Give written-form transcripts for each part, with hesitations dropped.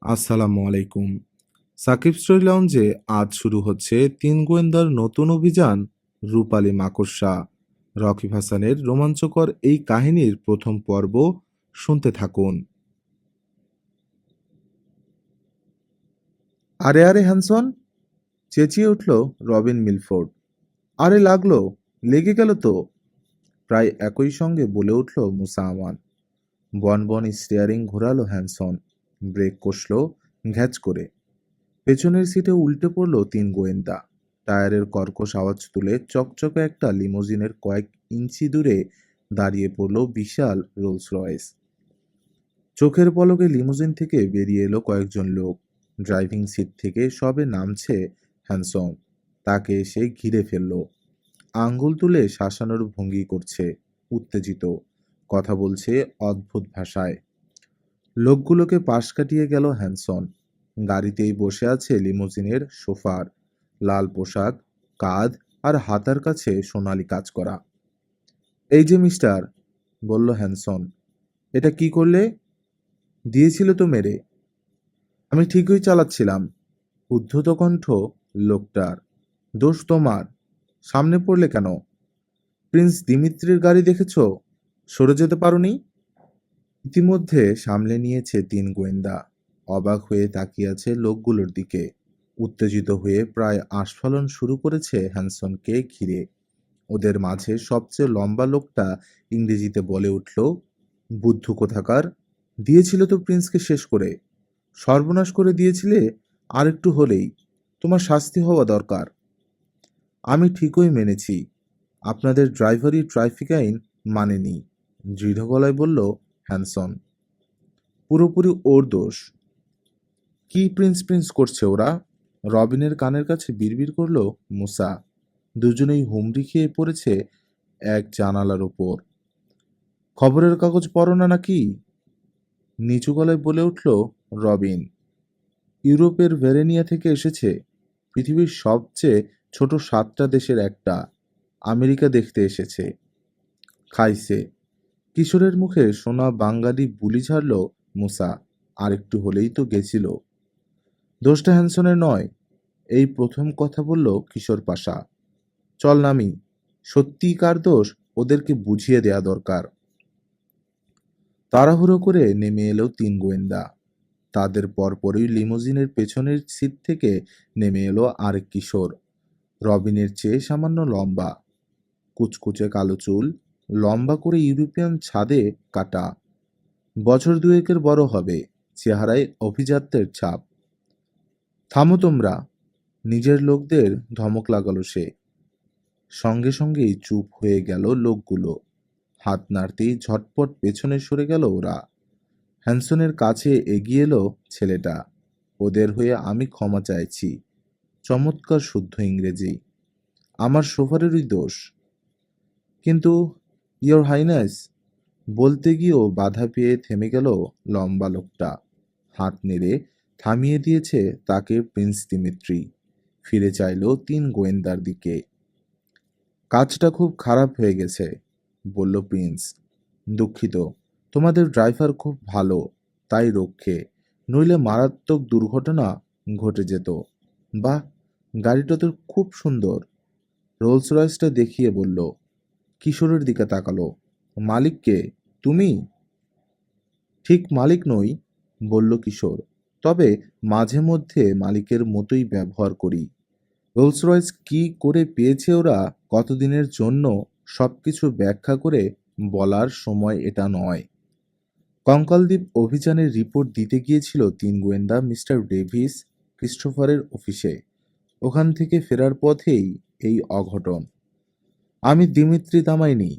আসসালামু আলাইকুম। সাকিব স্টোরি লাউঞ্জে আজ শুরু হচ্ছে তিন গোয়েন্দার নতুন অভিযান রূপালী মাকড়সা। রকিব হাসানের রোমাঞ্চকর এই কাহিনীর প্রথম পর্ব শুনতে থাকুন। আরে আরে হ্যানসন, চেঁচিয়ে উঠল রবিন মিলফোর্ড। আরে লাগলো, লেগে গেল তো। প্রায় একই সঙ্গে বলে উঠল মুসা আমান। বন স্টিয়ারিং ঘোরালো হ্যানসন, ব্রেক কষল ঘ্যাচ করে। পেছনের সিটে উল্টে পড়ল তিন গোয়েন্দা। টায়ারের কর্কশ আওয়াজ তুলে চকচকে একটা লিমোজিনের কয়েক ইঞ্চি দূরে দাঁড়িয়ে পড়ল বিশাল রোলস রয়েস। চোখের পলকে লিমোজিন থেকে বেরিয়ে এলো কয়েকজন লোক। ড্রাইভিং সিট থেকে সবে নামছে হ্যানসন, তাকে এসে ঘিরে ফেলল। আঙ্গুল তুলে শাসানোর ভঙ্গি করছে, উত্তেজিত কথা বলছে অদ্ভুত ভাষায়। লোকগুলোকে পাশ কাটিয়ে গেল হ্যানসন। গাড়িতেই বসে আছে লিমোজিনের সোফার, লাল পোশাক, কাঁধ আর হাতার কাছে সোনালি কাজ করা। এই যে মিস্টার, বলল হ্যানসন, এটা কি করলে? দিয়েছিল তো মেরে। আমি ঠিকই চালাচ্ছিলাম। উদ্ধত কণ্ঠ লোকটার। দোষ তোমার। সামনে পড়লে কেন? প্রিন্স দিমিত্রির গাড়ি দেখেছ? সরে যেতে পারোনি? ইতিমধ্যে সামলে নিয়েছে তিন গোয়েন্দা। অবাক হয়ে তাকিয়ে আছে লোকগুলোর দিকে। উত্তেজিত হয়ে প্রায় আস্ফালন শুরু করেছে হ্যানসনকে ঘিরে। ওদের মাঝে সবচেয়ে লম্বা লোকটা ইংরেজিতে বলে উঠল, বুদ্ধু কোথাকার! দিয়েছিল তো প্রিন্সকে শেষ করে। সর্বনাশ করে দিয়েছিলে। আর একটু হলেই তোমার শাস্তি হওয়া দরকার। আমি ঠিকই মেনেছি, আপনাদের ড্রাইভারই ট্রাফিক আইন মানেনি, দৃঢ় গলায় বলল হ্যানসন। পুরোপুরি ওর দোষ। কি প্রিন্স প্রিন্স করছে ওরা? রবিনের কানের কাছে বিড়বিড় করল মুসা। দুজনেই হুমড়ি খেয়ে পড়েছে এক জানালার ওপর। খবরের কাগজ পড়ো না নাকি? নিচু গলায় বলে উঠল রবিন। ইউরোপের ভেরেনিয়া থেকে এসেছে, পৃথিবীর সবচেয়ে ছোট 7টা দেশের একটা। আমেরিকা দেখতে এসেছে। খাইছে। কিশোরের মুখে সোনা বাঙালি বুলি ঝাড়ল মুসা। আর একটু হলেই তো গেছিল। দোষটা হ্যানসনের নয়, এই প্রথম কথা বলল কিশোর পাশা। চল নামি। সত্যিই কার দোষ ওদেরকে বুঝিয়ে দেয়া দরকার। তাড়াহুড়ো করে নেমে এলো তিন গোয়েন্দা। তাদের পরপরই লিমোজিনের পেছনের সিট থেকে নেমে এলো আরেক কিশোর। রবিনের চেয়ে সামান্য লম্বা, কুচকুচে কালো চুল, লম্বা করে ইউরোপিয়ান ছাদে কাটা। বছর দুয়েকের বড় হবে, চেহারায় অভিজাত্যের ছাপ। থামো তোমরা, নিজের লোকদের ধমক লাগালো সে। সঙ্গে সঙ্গেই চুপ হয়ে গেল লোকগুলো। হাত নাড়তেই ঝটপট পেছনে সরে গেল ওরা। হ্যানসনের কাছে এগিয়ে এলো ছেলেটা। ওদের হয়ে আমি ক্ষমা চাইছি। চমৎকার শুদ্ধ ইংরেজি। আমার শোফারেরই দোষ। কিন্তু ইয়োর হাইনেস, বলতে গিয়েও বাধা পেয়ে থেমে গেল লম্বা লোকটা। হাত নেড়ে থামিয়ে দিয়েছে তাকে প্রিন্স দিমিত্রি। ফিরে চাইল তিন গোয়েন্দার দিকে। কাজটা খুব খারাপ হয়ে গেছে, বলল প্রিন্স। দুঃখিত, তোমাদের ড্রাইভার খুব ভালো, তাই রক্ষে, নইলে মারাত্মক দুর্ঘটনা ঘটে যেত। বাহ, গাড়িটা তো খুব সুন্দর, রোলস রয়েসটা দেখিয়ে বলল। কিশোরের দিকে তাকালো। মালিককে? তুমি? ঠিক মালিক নই, বলল কিশোর, তবে মাঝে মধ্যে মালিকের মতোই ব্যবহার করি। রোলস রয়েস কি করে পেয়েছে ওরা, কতদিনের জন্য, সবকিছু ব্যাখ্যা করে বলার সময় এটা নয়। কঙ্কালদ্বীপ অভিযানের রিপোর্ট দিতে গিয়েছিল তিন গোয়েন্দা মিস্টার ডেভিস ক্রিস্টোফারের অফিসে। ওখান থেকে ফেরার পথেই এই অঘটন। আমি দিমিত্রি দামাইনি,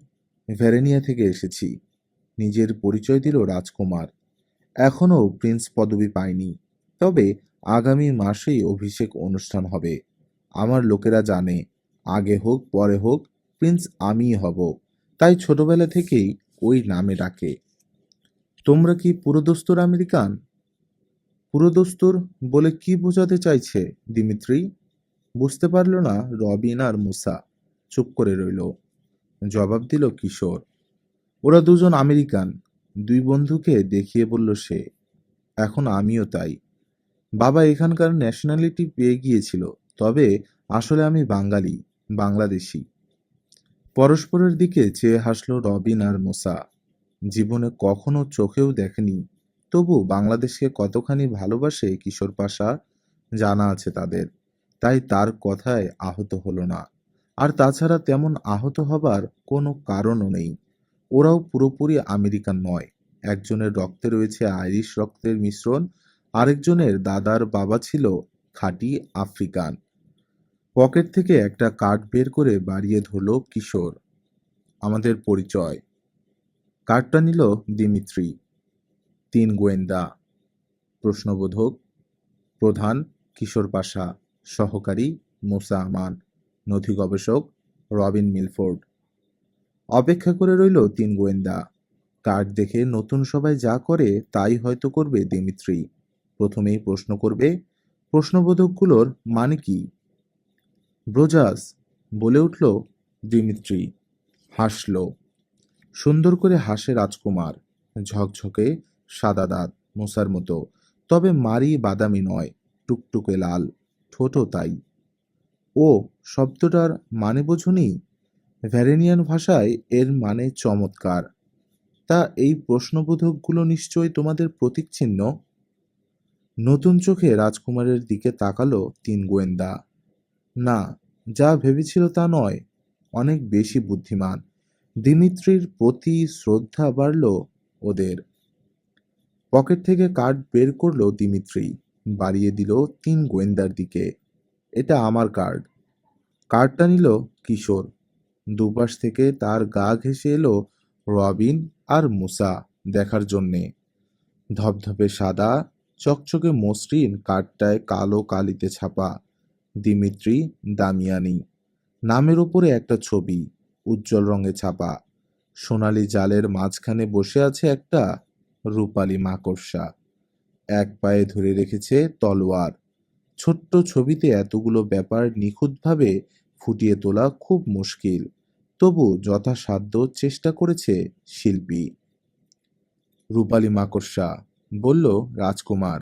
ভেরেনিয়া থেকে এসেছি। নিজের পরিচয় দিল রাজকুমার। এখনও প্রিন্স পদবি পায়নি, তবে আগামী মাসেই অভিষেক অনুষ্ঠান হবে। আমার লোকেরা জানে, আগে হোক পরে হোক প্রিন্স আমিই হব, তাই ছোটবেলা থেকেই ওই নামে ডাকে। তোমরা কি পুরোদস্তুর আমেরিকান? পুরোদস্তুর বলে কি বোঝাতে চাইছে দিমিত্রি? বুঝতে পারল না রবিন আর মুসা। চুপ করে রইল। জবাব দিল কিশোর। ওরা দুজন আমেরিকান, দুই বন্ধুকে দেখিয়ে বলল সে। এখন আমিও তাই। বাবা এখানকার ন্যাশনালিটি পেয়ে গিয়েছিল, তবে আসলে আমি বাঙালি, বাংলাদেশি। পরস্পরের দিকে চেয়ে হাসল রবিন আর মুসা। জীবনে কখনো চোখেও দেখেনি, তবু বাংলাদেশকে কতখানি ভালোবাসে কিশোর পাশা জানা আছে তাদের। তাই তার কথায় আহত হলো না। আর তাছাড়া তেমন আহত হবার কোনো কারণও নেই। ওরাও পুরোপুরি আমেরিকান নয়। একজনের রক্তে রয়েছে আইরিশ রক্তের মিশ্রণ, আরেকজনের দাদার বাবা ছিল খাঁটি আফ্রিকান। পকেট থেকে একটা কার্ড বের করে বাড়িয়ে ধরল কিশোর। আমাদের পরিচয়। কার্ডটা নিল দিমিত্রি। 3 গোয়েন্দা। প্রশ্নবোধক: প্রধান কিশোর পাশা, সহকারী মুসা আমান, নথি গবেষক রবিন মিলফোর্ড। অপেক্ষা করে রইল 3 গোয়েন্দা। কার্ড দেখে নতুন সবাই যা করে তাই হয়তো করবে দিমিত্রি। প্রথমেই প্রশ্ন করবে, প্রশ্নবোধকগুলোর মানে কি? ব্রোজাস, বলে উঠল দিমিত্রি। হাসল। সুন্দর করে হাসে রাজকুমার। ঝকঝকে সাদা দাঁত, মুসার মতো, তবে মারি বাদামি নয়, টুকটুকে লাল, ঠোঁটও তাই। ও, শব্দটার মানে বোঝনি? ভ্যারেনিয়ান ভাষায় এর মানে চমৎকার। তা এই প্রশ্নবোধকগুলো নিশ্চয়ই তোমাদের প্রতীক চিহ্ন। নতুন চোখে রাজকুমারের দিকে তাকালো 3 গোয়েন্দা। না, যা ভেবেছিল তা নয়, অনেক বেশি বুদ্ধিমান। দিমিত্রির প্রতি শ্রদ্ধা বাড়ল ওদের। পকেট থেকে কার্ড বের করলো দিমিত্রি, বাড়িয়ে দিল 3 গোয়েন্দার দিকে। এটা আমার কার্ড। কার্ডটা নিল কিশোর। দুপাশ থেকে তার গা ঘেঁষে এলো রবিন আর মুসা দেখার জন্যে। ধবধবে সাদা, চকচকে মসৃণ কার্ডটায় কালো কালিতে ছাপা দিমিত্রি দামিয়ানি। নামের ওপরে একটা ছবি, উজ্জ্বল রঙে ছাপা। সোনালি জালের মাঝখানে বসে আছে একটা রূপালী মাকড়সা। এক পায়ে ধরে রেখেছে তলোয়ার। ছোট্ট ছবিতে এতগুলো ব্যাপার নিখুঁতভাবে ফুটিয়ে তোলা খুব মুশকিল, তবু যথাসাধ্য চেষ্টা করেছে শিল্পী। রূপালী মাকড়সা, বলল রাজকুমার।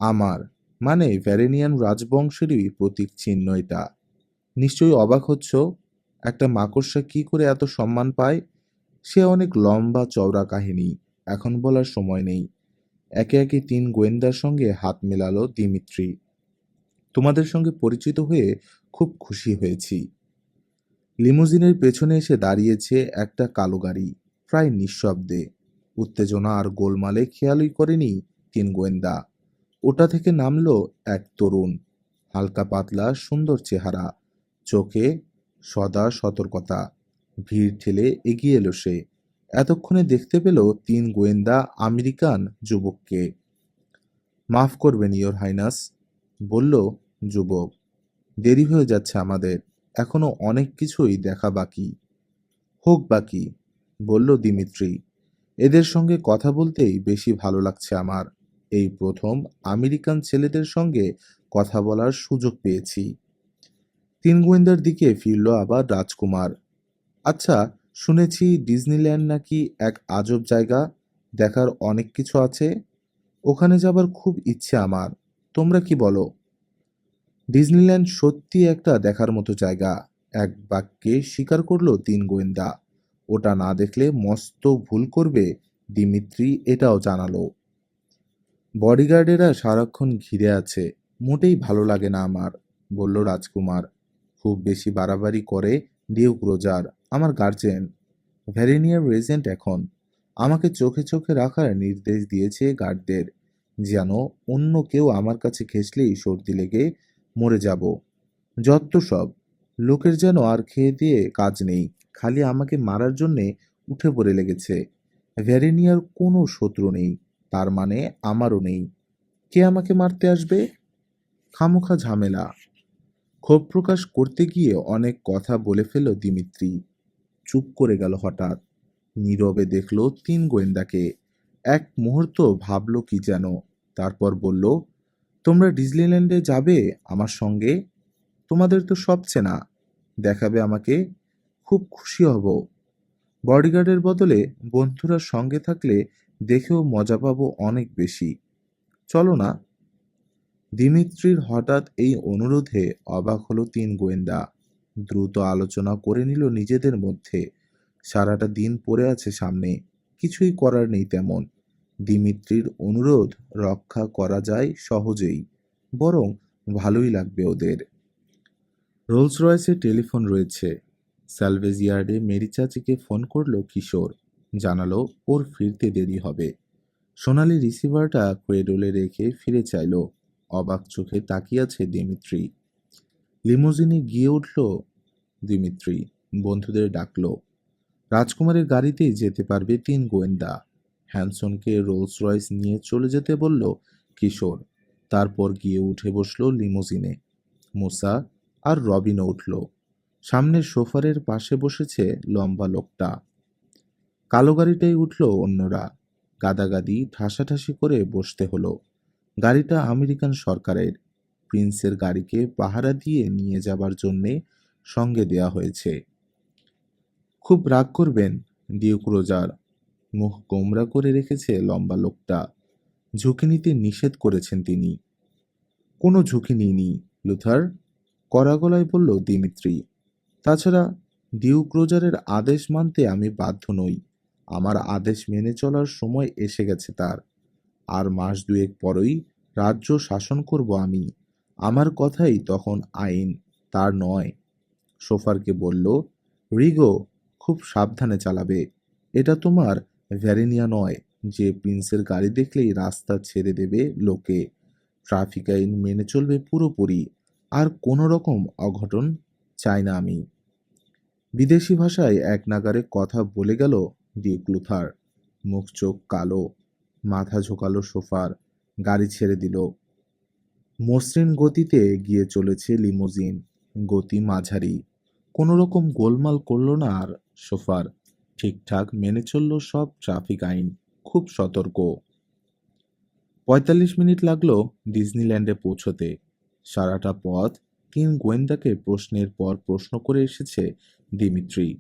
আমার, মানে ভ্যারেনিয়ান রাজবংশেরই প্রতীক চিহ্ন এটা। নিশ্চয়ই অবাক হচ্ছ, একটা মাকড়সা কি করে এত সম্মান পায়? সে অনেক লম্বা চওড়া কাহিনী, এখন বলার সময় নেই। একে একে 3 গোয়েন্দার সঙ্গে হাত মেলালো দিমিত্রি। তোমাদের সঙ্গে পরিচিত হয়ে খুব খুশি হয়েছি। লিমুজিনের পেছনে এসে দাঁড়িয়েছে একটা কালো গাড়ি, প্রায় নিঃশব্দে। উত্তেজনা আর গোলমালে খেয়ালই করেনি 3 গোয়েন্দা। ওটা থেকে নামলো এক তরুণ, হালকা পাতলা সুন্দর চেহারা, চোখে সদা সতর্কতা। ভিড় ঠেলে এগিয়ে এলো সে। এতক্ষণে দেখতে পেল 3 গোয়েন্দা আমেরিকান যুবককে। মাফ করবেন ইয়োর হাইনাস, বলল যুবক। দেরি হয়ে যাচ্ছে আমাদের, এখনো অনেক কিছুই দেখা বাকি। হোক বাকি, বলল দিমিত্রি। এদের সঙ্গে কথা বলতেই বেশি ভালো লাগছে আমার। এই প্রথম আমেরিকান ছেলেদের সঙ্গে কথা বলার সুযোগ পেয়েছি। 3 গোয়েন্দার দিকে ফিরল আবার রাজকুমার। আচ্ছা, শুনেছি ডিজনিল্যান্ড নাকি এক আজব জায়গা, দেখার অনেক কিছু আছে। ওখানে যাবার খুব ইচ্ছে আমার। তোমরা কি বলো? ডিজনিল্যান্ড সত্যি একটা দেখার মতো জায়গা, এক বাক্যে স্বীকার করলো 3 গোয়েন্দা। ওটা না দেখলে মস্ত ভুল করবে দিমিত্রি, এটাও জানালো। বডিগার্ডেরা সারাক্ষণ ঘিরে আছে, মোটেই ভালো লাগে না আমার, বলল রাজকুমার। খুব বেশি বাড়াবাড়ি করে ডিউক রোজার, আমার গার্জেন, ভ্যারেনিয়ার রেজেন্ট এখন। আমাকে চোখে চোখে রাখার নির্দেশ দিয়েছে গার্ডদের, যেন অন্য কেউ আমার কাছে ঘেঁষলেই সর্দি লেগে মরে যাব। যত সব লোকের যেন আর খেয়ে দিয়ে কাজ নেই, খালি আমাকে মারার জন্যে উঠে পড়ে লেগেছে। ভ্যারেনিয়ার কোনো শত্রু নেই, তার মানে আমারও নেই। কে আমাকে মারতে আসবে? খামোখা ঝামেলা। ক্ষোভ প্রকাশ করতে গিয়ে অনেক কথা বলে ফেলল দিমিত্রি। চুপ করে গেল হঠাৎ। নীরবে দেখল 3 গোয়েন্দাকে। এক মুহূর্ত ভাবল কি যেন, তারপর বলল, তোমরা ডিজনিল্যান্ডে যাবে আমার সঙ্গে? তোমাদের তো সব চেনা, দেখাবে আমাকে, খুব খুশি হব। বডিগার্ডের বদলে বন্ধুরা সঙ্গে থাকলে দেখেও মজা পাবো অনেক বেশি। চলো না? দিমিত্রির হঠাৎ এই অনুরোধে অবাক হলো তিন গোয়েন্দা। দ্রুত আলোচনা করে নিল নিজেদের মধ্যে। সারাটা দিন পড়ে আছে সামনে, কিছুই করার নেই তেমন। দিমিত্রির অনুরোধ রক্ষা করা যায় সহজেই, বরং ভালোই লাগবে ওদের। রোলস রয়েসে টেলিফোন রয়েছে। স্যালভেজ ইয়ার্ডে মেরি চাচিকে ফোন করলো কিশোর, জানালো ওর ফিরতে দেরি হবে। সোনালি রিসিভারটা ক্রেডলে রেখে ফিরে চাইলো। অবাক চোখে তাকিয়ে আছে দিমিত্রি। লিমোজিনে গিয়ে উঠল দিমিত্রি, বন্ধুদের ডাকলো। রাজকুমারের গাড়িতেই যেতে পারবে তিন গোয়েন্দা। হ্যানসনকে রোলস রয়েস নিয়ে চলে যেতে বলল কিশোর। তারপর গিয়ে উঠে বসলো লিমোজিনে। মুসা আর রবিনও উঠল। সামনের সোফারের পাশে বসেছে লম্বা লোকটা। কালো গাড়িটাই উঠল অন্যরা। গাদাগাদি ঠাসাঠাসি করে বসতে হলো। গাড়িটা আমেরিকান সরকারের। প্রিন্সের গাড়িকে পাহারা দিয়ে নিয়ে যাবার জন্যে সঙ্গে দেয়া হয়েছে। খুব রাগ করবেন ডিউক রোজার, মুখ গোমরা করে রেখেছে লম্বা লোকটা। ঝুঁকি নিতে নিষেধ করেছেন তিনি। কোনো ঝুঁকি নিইনি লুথার, কড়া গলায় বলল দিমিত্রি। তাছাড়া ডিউক রোজারের আদেশ মানতে আমি বাধ্য নই। আমার আদেশ মেনে চলার সময় এসে গেছে তার। আর মাস দুয়েক পরই রাজ্য শাসন করব আমি। আমার কথাই তখন আইন, তার নয়। সোফারকে বলল, রিগো, খুব সাবধানে চালাবে। এটা তোমার ভ্যারেনিয়া নয় যে প্রিন্সের গাড়ি দেখলেই রাস্তা ছেড়ে দেবে লোকে। ট্রাফিক আইন মেনে চলবে পুরোপুরি। আর কোনো রকম অঘটন চাই না আমি। বিদেশি ভাষায় এক নাগারে কথা বলে গেল ডিউক লুথার। মুখ চোখ কালো, মাথা ঝোঁকালো সোফার। গাড়ি ছেড়ে দিল। মসৃণ গতিতে গিয়ে চলেছে লিমোজিন। গতি মাঝারি। কোনো রকম গোলমাল করল না আর সোফার। ঠিকঠাক মেনে চলল সব ট্রাফিক আইন, খুব সতর্ক। ৪৫ মিনিট লাগলো ডিজনিল্যান্ডে পৌঁছতে। সারাটা পথ তিন গোয়েন্দাকে প্রশ্নের পর প্রশ্ন করে এসেছে দিমিত্রি।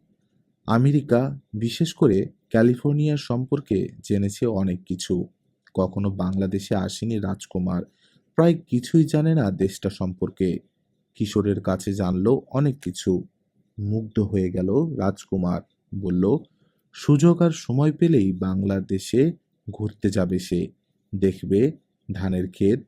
আমেরিকা, বিশেষ করে ক্যালিফোর্নিয়া সম্পর্কে জেনেছে অনেক কিছু। কখনো বাংলাদেশে আসেনি রাজকুমার, প্রায় কিছুই জানে না দেশটা সম্পর্কে। কিশোরের কাছে জানলো অনেক কিছু। মুগ্ধ হয়ে গেল রাজকুমার। বলল, সুযোগ আর সময় পেলেই বাংলাদেশে ঘুরতে যাবে সে। দেখবে ধানের ক্ষেত,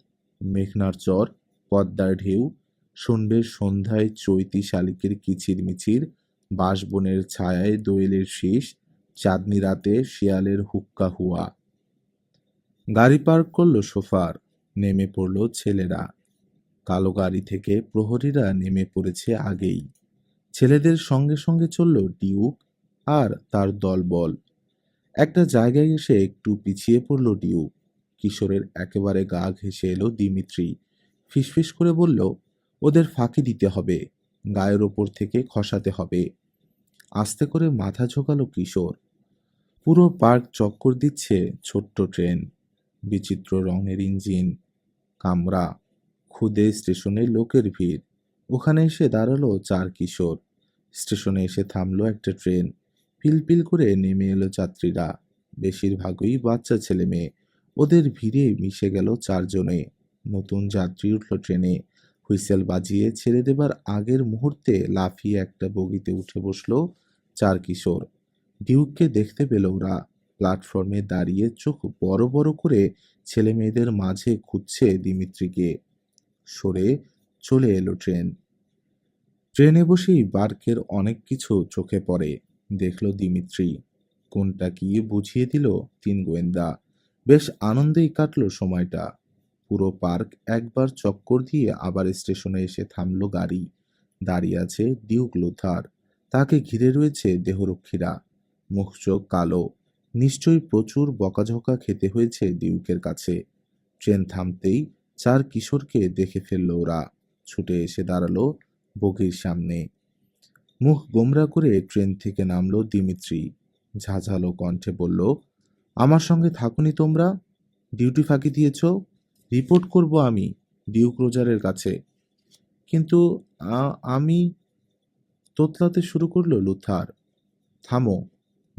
মেঘনার চর, পদ্মার ঢেউ। শুনবে সন্ধ্যায় চৈতি শালিকের কিচিরমিচির, বাঁশবনের ছায়ায় দোয়েলের শীষ, চাঁদনি রাতে শিয়ালের হুক্কা হুয়া। গাড়ি পার্ক করলো সোফার। নেমে পড়ল ছেলেরা। কালো গাড়ি থেকে প্রহরীরা নেমে পড়েছে আগেই। ছেলেদের সঙ্গে সঙ্গে চলল ডিউক আর তার দলবল। একটা জায়গায় এসে একটু পিছিয়ে পড়ল ডিউক। কিশোরের একেবারে গা ঘেঁষে এলো দিমিত্রি। ফিসফিস করে বলল, ওদের ফাঁকি দিতে হবে, গায়ের ওপর থেকে খসাতে হবে। আস্তে করে মাথা ঝোঁকালো কিশোর। পুরো পার্ক চক্কর দিচ্ছে ছোট্ট ট্রেন। বিচিত্র রঙের ইঞ্জিন, কামরা। ক্ষুদে স্টেশনে লোকের ভিড়। ওখানে এসে দাঁড়ালো চার কিশোর। স্টেশনে এসে থামলো একটা ট্রেন। পিলপিল করে নেমে এলো যাত্রীরা। বেশিরভাগই বাচ্চা ছেলে মেয়ে। ওদের ভিড়ে মিশে গেল চারজনে। নতুন যাত্রী উঠল ট্রেনে। হুইসেল বাজিয়ে ছেড়ে দেবার আগের মুহূর্তে লাফিয়ে একটা বগিতে উঠে বসলো চার কিশোর। ডিউককে দেখতে পেল ওরা। প্ল্যাটফর্মে দাঁড়িয়ে চোখ বড় বড় করে ছেলে মেয়েদের মাঝে খুঁজছে দিমিত্রিকে। সরে চলে এলো ট্রেন। ট্রেনে বসেই বার্কের অনেক কিছু চোখে পড়ে। দেখলো দিমিত্রি। কোনটা কি বুঝিয়ে দিল তিন গোয়েন্দা। বেশ আনন্দেই কাটলো সময়টা। পুরো পার্ক একবার চক্কর দিয়ে আবার স্টেশনে এসে থামলো গাড়ি। দাঁড়িয়ে আছে ডিউক লুথার। তাকে ঘিরে রয়েছে দেহরক্ষীরা। মুখ চোখ কালো। নিশ্চয়ই প্রচুর বকাঝকা খেতে হয়েছে ডিউকের কাছে। ট্রেন থামতেই চার কিশোরকে দেখে ফেলল ওরা। ছুটে এসে দাঁড়ালো বগির সামনে। মুখ গোমরা করে ট্রেন থেকে নামলো দিমিত্রি। ঝাঁঝালো কণ্ঠে বলল, আমার সঙ্গে থাকুনি তোমরা? ডিউটি ফাঁকি দিয়েছ? রিপোর্ট করব আমি ডিউক রোজারের কাছে। কিন্তু আমি, তোতলাতে শুরু করলো লুথার। থামো,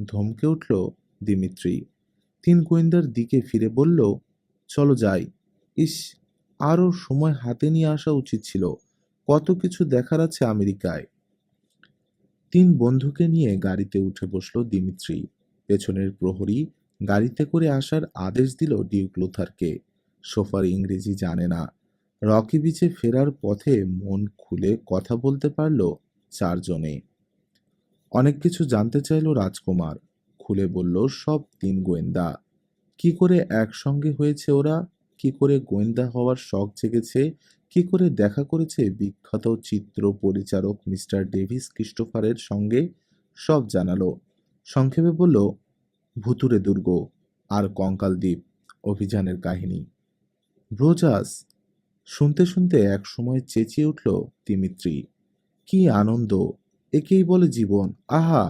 ধমকে উঠল দিমিত্রি। তিন গোয়েন্দার দিকে ফিরে বলল, চলো যাই। ইস, আরও সময় হাতে নিয়ে আসা উচিত ছিল। কত কিছু দেখার আছে আমেরিকায়। 3 বন্ধুকে নিয়ে গাড়িতে উঠে বসল দিমিত্রি। পেছনের প্রহরী গাড়িতে করে আসার আদেশ দিল ডিউক লুথারকে। সোফার ইংরেজি জানে না। রকি বিচে ফেরার পথে মন খুলে কথা বলতে পারল 4 জনে। অনেক কিছু জানতে চাইল রাজকুমার। খুলে বলল সব 3 গোয়েন্দা। কি করে একসঙ্গে হয়েছে ওরা, কি করে গোয়েন্দা হওয়ার শখ জেগেছে, কি করে দেখা করেছে বিখ্যাত চিত্র পরিচারক মিস্টার ডেভিস ক্রিস্টোফারের সঙ্গে, সব জানালো। সংক্ষেপে বলল ভুতুরে দুর্গ আর কঙ্কাল দ্বীপ অভিযানের কাহিনী। ব্রোজাস! শুনতে শুনতে এক সময় চেঁচিয়ে উঠল দিমিত্রি। কি আনন্দ! একেই বলে জীবন। আহা,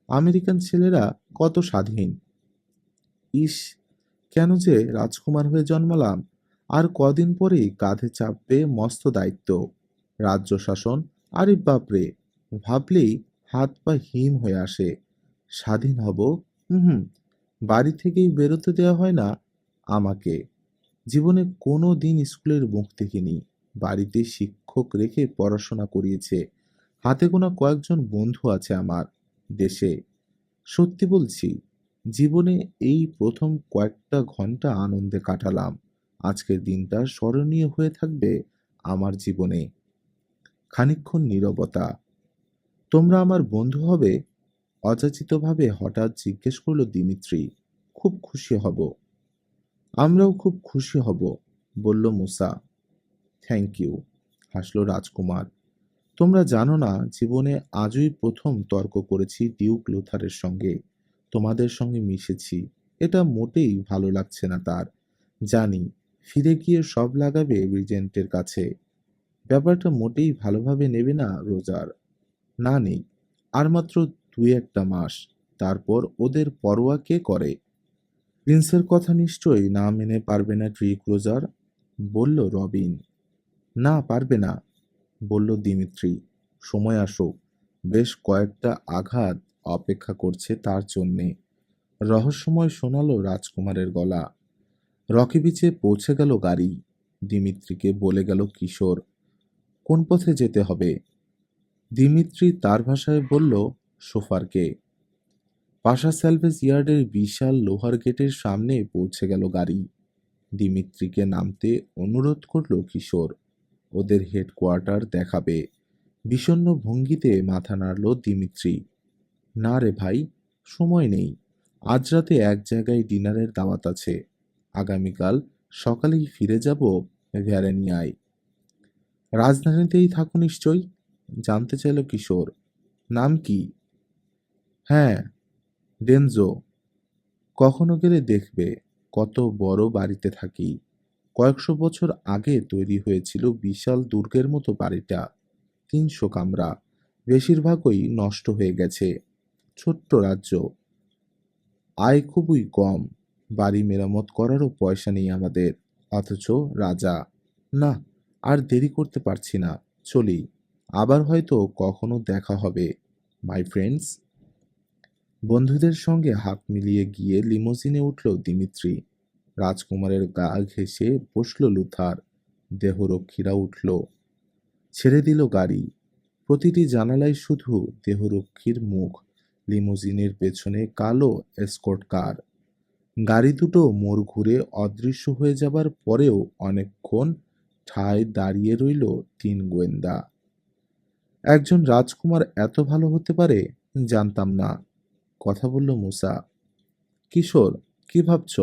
আমেরিকান ছেলেরা কত স্বাধীন! ইস, কেন যে রাজকুমার হয়ে জন্মালাম! আর কদিন পরেই কাঁধে চাপবে মস্ত দায়িত্ব, রাজ্য শাসন। আরে বাপরে, ভাবলেই হাত পা হিম হয়ে আসে। স্বাধীন হব? হুম, বাড়ি থেকেই বেরোতে দেওয়া হয় না আমাকে। জীবনে কোনো দিন স্কুলের মুখ দেখিনি। বাড়িতে শিক্ষক রেখে পড়াশোনা করিয়েছে। হাতে গোনা কয়েকজন বন্ধু আছে আমার দেশে। সত্যি বলছি, জীবনে এই প্রথম কয়েকটা ঘন্টা আনন্দে কাটালাম। আজকের দিনটা স্মরণীয় হয়ে থাকবে আমার জীবনে। খানিকক্ষণ নীরবতা। তোমরা আমার বন্ধু হবে? অযাচিতভাবে হঠাৎ জিজ্ঞেস করল দিমিত্রি। খুব খুশি হব। আমরাও খুব খুশি হব, বলল মুসা। থ্যাংক ইউ, হাসল রাজকুমার। তোমরা জানো না, জীবনে আজই প্রথম তর্ক করেছি ডিউক লুথারের সঙ্গে। তোমাদের সঙ্গে মিশেছি, এটা মোটেই ভালো লাগছে না তার। জানি, ফিরে গিয়ে সব লাগাবে রিজেন্টের কাছে। ব্যাপারটা মোটেই ভালোভাবে নেবে না রোজার। না নেই, আর মাত্র 2-1 মাস, তারপর ওদের পরোয়া কে করে? প্রিন্সের কথা নিশ্চয়ই না মেনে পারবে না ট্রিক রোজার, বলল রবিন। না, পারবে না, বলল দিমিত্রি। সময় আসুক, বেশ কয়েকটা আঘাত অপেক্ষা করছে তার জন্যে। রহস্যময় শোনালো রাজকুমারের গলা। রকি বিচে পৌঁছে গেল গাড়ি। দিমিত্রিকে বলে গেল কিশোর কোন পথে যেতে হবে। দিমিত্রি তার ভাষায় বলল সোফারকে। পাশা স্যালভেজ ইয়ার্ডের বিশাল লোহার গেটের সামনে পৌঁছে গেল গাড়ি। দিমিত্রিকে নামতে অনুরোধ করল কিশোর। ওদের হেডকোয়ার্টার দেখাবে। বিষণ্ণ ভঙ্গিতে মাথা নাড়ল দিমিত্রি। না রে ভাই, সময় নেই। আজ রাতে এক জায়গায় ডিনারের দাওয়াত আছে। আগামীকাল সকালেই ফিরে যাব ভ্যারেনিয়ায়। রাজধানীতেই থাকো নিশ্চয়ই, জানতে চাইল কিশোর। নাম কি? হ্যাঁ, ডেনজো। কখনো গেলে দেখবে কত বড় বাড়িতে থাকি। কয়েকশো বছর আগে তৈরি হয়েছিল বিশাল দুর্গের মতো বাড়িটা। 300 কামরা, বেশিরভাগই নষ্ট হয়ে গেছে। ছোট্ট রাজ্য, আয় খুবই কম। বাড়ি মেরামত করারও পয়সা নেই আমাদের, অথচ রাজা। না, আর দেরি করতে পারছি না, চলি। আবার হয়তো কখনো দেখা হবে মাই ফ্রেন্ডস। বন্ধুদের সঙ্গে হাত মিলিয়ে গিয়ে লিমোজিনে উঠল দিমিত্রি। রাজকুমারের গা ঘেঁষে বসল লুথার। দেহরক্ষীরা উঠল, ছেড়ে দিল গাড়ি। প্রতিটি জানালায় শুধু দেহরক্ষীর মুখ। লিমোজিনের পেছনে কালো এসকর্ট কার। গাড়ি দুটো মোড় ঘুরে অদৃশ্য হয়ে যাবার পরেও অনেকক্ষণ ঠায় দাঁড়িয়ে রইল 3 গোয়েন্দা। একজন রাজকুমার এত ভালো হতে পারে জানতাম না, কথা বলল মুসা। কিশোর, কি ভাবছ?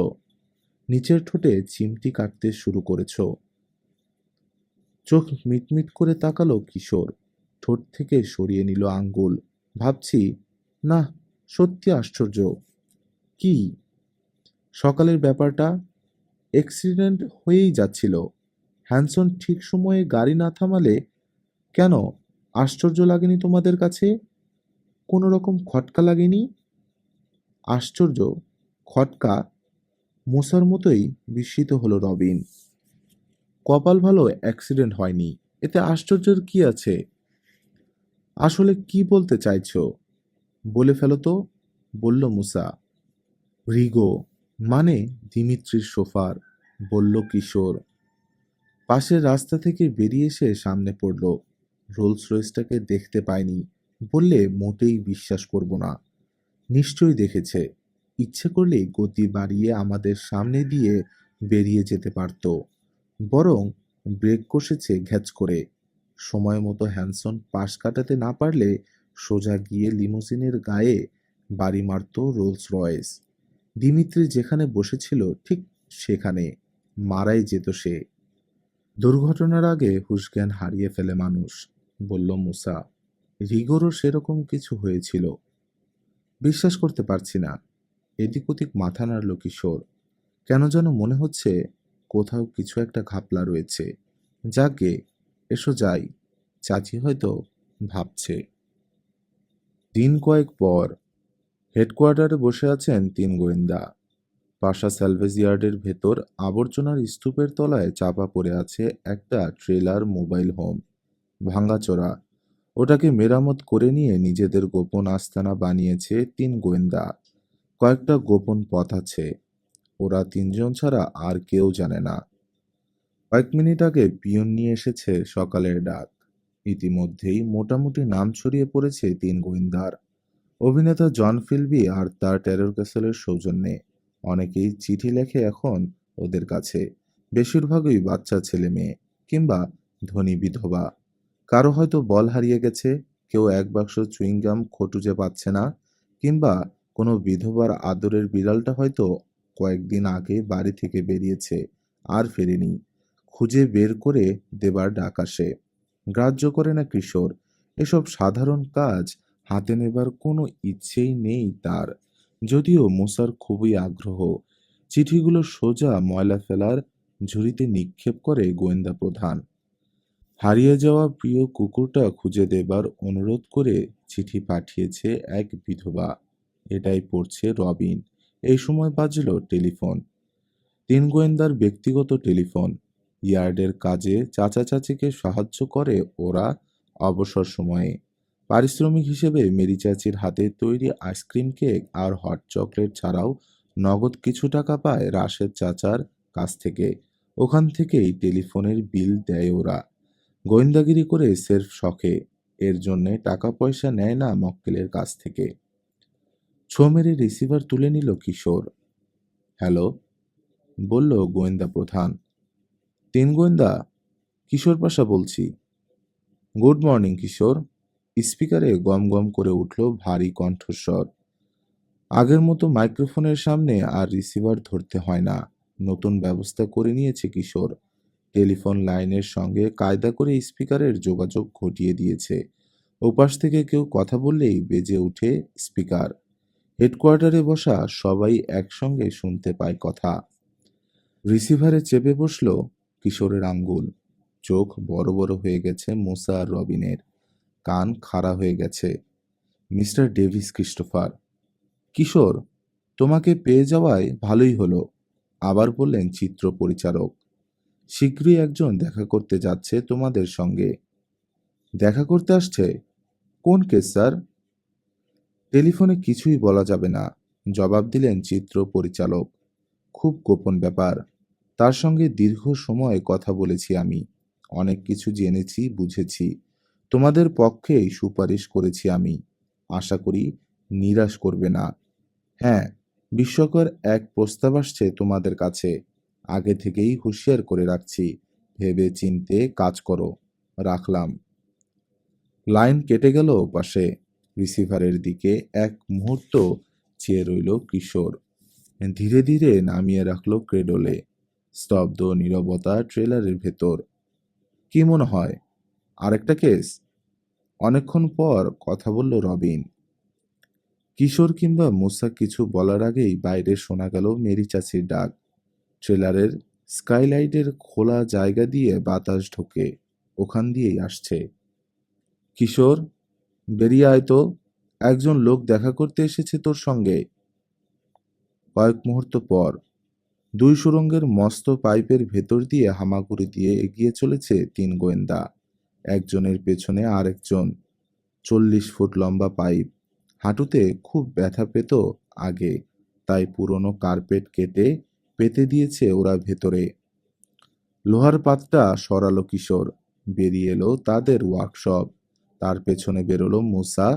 নিচের ঠোঁটে চিমটি কাটতে শুরু করেছ? চোখ মিটমিট করে তাকালো কিশোর। ঠোঁট থেকে সরিয়ে নিল আঙ্গুল। ভাবছি না, সত্যি আশ্চর্য। কি? সকালের ব্যাপারটা। অ্যাক্সিডেন্ট হয়েই যাচ্ছিল। হ্যানসন ঠিক সময়ে গাড়ি না থামালে। কেন, আশ্চর্য লাগেনি তোমাদের কাছে? কোনো রকম খটকা লাগেনি? আশ্চর্য? খটকা? মুসার মতোই বিস্মিত হলো রবিন। কপাল ভালো অ্যাক্সিডেন্ট হয়নি, এতে আশ্চর্যের কি আছে? আসলে কি বলতে চাইছো বলে ফেলো তো, বলল মুসা। রিগো, মানে দিমিত্রির সোফার, বলল কিশোর। পাশের রাস্তা থেকে বেরিয়ে এসে সামনে পড়ল। রোলস রয়েসটাকে দেখতে পায়নি বললে মোটেই বিশ্বাস করব না। নিশ্চয়ই দেখেছে। ইচ্ছে করলেই গতি বাড়িয়ে আমাদের সামনে দিয়ে বেরিয়ে যেতে পারত। বরং ব্রেক কষেছে ঘ্যাচ করে। সময় মতো হ্যানসন পাশ কাটাতে না পারলে সোজা গিয়ে লিমুজিনের গায়ে বাড়ি মারত রোলস রয়েস। দিমিত্রি যেখানে বসেছিল ঠিক সেখানে মারাই যেত সে। দুর্ঘটনার আগে হুঁশজ্ঞান হারিয়ে ফেলে মানুষ, বলল মুসা। রিগোরও সেরকম কিছু হয়েছিল। বিশ্বাস করতে পারছি না। এদিক ওদিক মাথা নাড়ল কিশোর। কেন যেন মনে হচ্ছে কোথাও কিছু একটা ঘাপলা রয়েছে। যাকে এসো যাই, চাচি হয়তো ভাবছে। দিন কয়েক পর হেডকোয়ার্টারে বসে আছেন তিন গোয়েন্দা। পাশা স্যালভেজ ইয়ার্ডের ভেতর আবর্জনার স্তূপের তলায় চাপা পড়ে আছে একটা ট্রেলার মোবাইল হোম, ভাঙাচোরা। ওটাকে মেরামত করে নিয়ে নিজেদের গোপন আস্তানা বানিয়েছে তিন গোয়েন্দা। কয়েকটা গোপন পথ আছে, ওরা তিনজন ছাড়া আর কেউ জানে না। কয়েক মিনিট আগে পিয়ন নিয়ে এসেছে সকালের ডাক। ইতিমধ্যেই মোটামুটি নাম ছড়িয়ে পড়েছে তিন গোয়েন্দার। অভিনেতা জন ফিলবি আর তার টেরর ক্যাসেলের সৌজন্যে অনেকেই চিঠি লেখে এখন ওদের কাছে। বেশিরভাগই বাচ্চা ছেলে মেয়ে কিংবা ধনী বিধবা। কারো হয়তো বল হারিয়ে গেছে, কেউ এক বাক্স চুইংগাম খটুজে পাচ্ছে না, কিংবা কোনো বিধবার আদরের বিড়ালটা হয়তো কয়েকদিন আগে বাড়ি থেকে বেরিয়েছে আর ফেরেনি। খুঁজে বের করে দেবার ডাক আসে। গ্রাহ্য করে না কিশোর। এসব সাধারণ কাজ হাতে নেবার কোনো ইচ্ছেই নেই তার। যদিও মুসার খুবই আগ্রহ। চিঠিগুলো সোজা ময়লা ফেলার ঝুড়িতে নিক্ষেপ করে গোয়েন্দা প্রধান। হারিয়ে যাওয়া প্রিয় কুকুরটা খুঁজে দেবার অনুরোধ করে চিঠি পাঠিয়েছে এক বিধবা। এটাই পড়ছে রবিন। এই সময় বাজল টেলিফোন। তিন গোয়েন্দার ব্যক্তিগত টেলিফোন। ইয়ার্ডের কাজে চাচা চাচিকে সাহায্য করে ওরা অবসর সময়ে। পারিশ্রমিক হিসেবে মেরি চাচির হাতে তৈরি আইসক্রিম কেক আর হট চকলেট ছাড়াও নগদ কিছু টাকা পায় রাশেদ চাচার কাছ থেকে। ওখান থেকেই টেলিফোনের বিল দেয় ওরা। গোয়েন্দাগিরি করে সের্ফ শখে। এর জন্যে টাকা পয়সা নেয় না মক্কেলের কাছ থেকে। ছো মেরে রিসিভার তুলে নিল কিশোর। হ্যালো, বলল গোয়েন্দা প্রধান। তিন গোয়েন্দা, কিশোর পাশা বলছি। গুড মর্নিং কিশোর। স্পিকারে গম গম করে উঠল ভারী কণ্ঠস্বর। আগের মতো মাইক্রোফোনের সামনে আর রিসিভার ধরতে হয় না। নতুন ব্যবস্থা করে নিয়েছে কিশোর। টেলিফোন লাইনের সঙ্গে কায়দা করে স্পিকারের যোগাযোগ ঘটিয়ে দিয়েছে। ওপাশ থেকে কেউ কথা বললেই বেজে উঠে স্পিকার। হেডকোয়ার্টারে বসা সবাই একসঙ্গে শুনতে পায় কথা। রিসিভারে চেপে বসল কিশোরের আঙ্গুল। চোখ বড় বড় হয়ে গেছে মুসা আর রবিনের। কান খাড়া হয়ে গেছে। Mister Davies Christopher. কিশোর, তোমাকে পেয়ে যাওয়ায় ভালোই হলো, আবার বললেন চিত্র পরিচারক। শীঘ্রই একজন দেখা করতে যাচ্ছে তোমাদের সঙ্গে। দেখা করতে আসছে? কোন কেস স্যার? টেলিফোনে কিছুই বলা যাবে না, জবাব দিলেন চিত্র পরিচালক। খুব গোপন ব্যাপার। তার সঙ্গে দীর্ঘ সময় কথা বলেছি আমি। অনেক কিছু জেনেছি, বুঝেছি। তোমাদের পক্ষেই সুপারিশ করেছি আমি। আশা করি নিরাশ করবে না। হ্যাঁ, বিস্ময়কর এক প্রস্তাব আসছে তোমাদের কাছে। আগে থেকেই হুঁশিয়ার করে রাখছি। ভেবে চিন্তে কাজ করো। রাখলাম। লাইন কেটে গেল পাশে। রিসিভারের দিকে এক মুহূর্ত চেয়ে রইল কিশোর। ধীরে ধীরে নামিয়ে রাখলো ক্রেডলে। স্তব্ধ নীরবতা ট্রেলারের ভেতর। কি মনে হয়, আরেকটা কেস? অনেকক্ষণ পর কথা বলল রবিন। কিশোর কিংবা মুসা কিছু বলার আগেই বাইরে শোনা গেল মেরি চাচির ডাক। ট্রেলারের স্কাইলাইটের খোলা জায়গা দিয়ে বাতাস ঢোকে, ওখান দিয়েই আসছে। কিশোর, বেরিয়ে আয় তো, একজন লোক দেখা করতে এসেছে তোর সঙ্গে। কয়েক মুহূর্ত পর দুই সুড়ঙ্গের মস্ত পাইপের ভেতর দিয়ে হামাগুড়ি দিয়ে এগিয়ে চলেছে তিন গোয়েন্দা। একজনের পেছনে আরেকজন। 40 ফুট লম্বা পাইপ। হাঁটুতে খুব ব্যথা পেত আগে, তাই পুরনো কার্পেট কেটে পেতে দিয়েছে ওরা ভেতরে। লোহার পাতটা সরালো কিশোর। বেরিয়ে এলো তাদের ওয়ার্কশপ। তার পেছনে বেরোলো মুসা,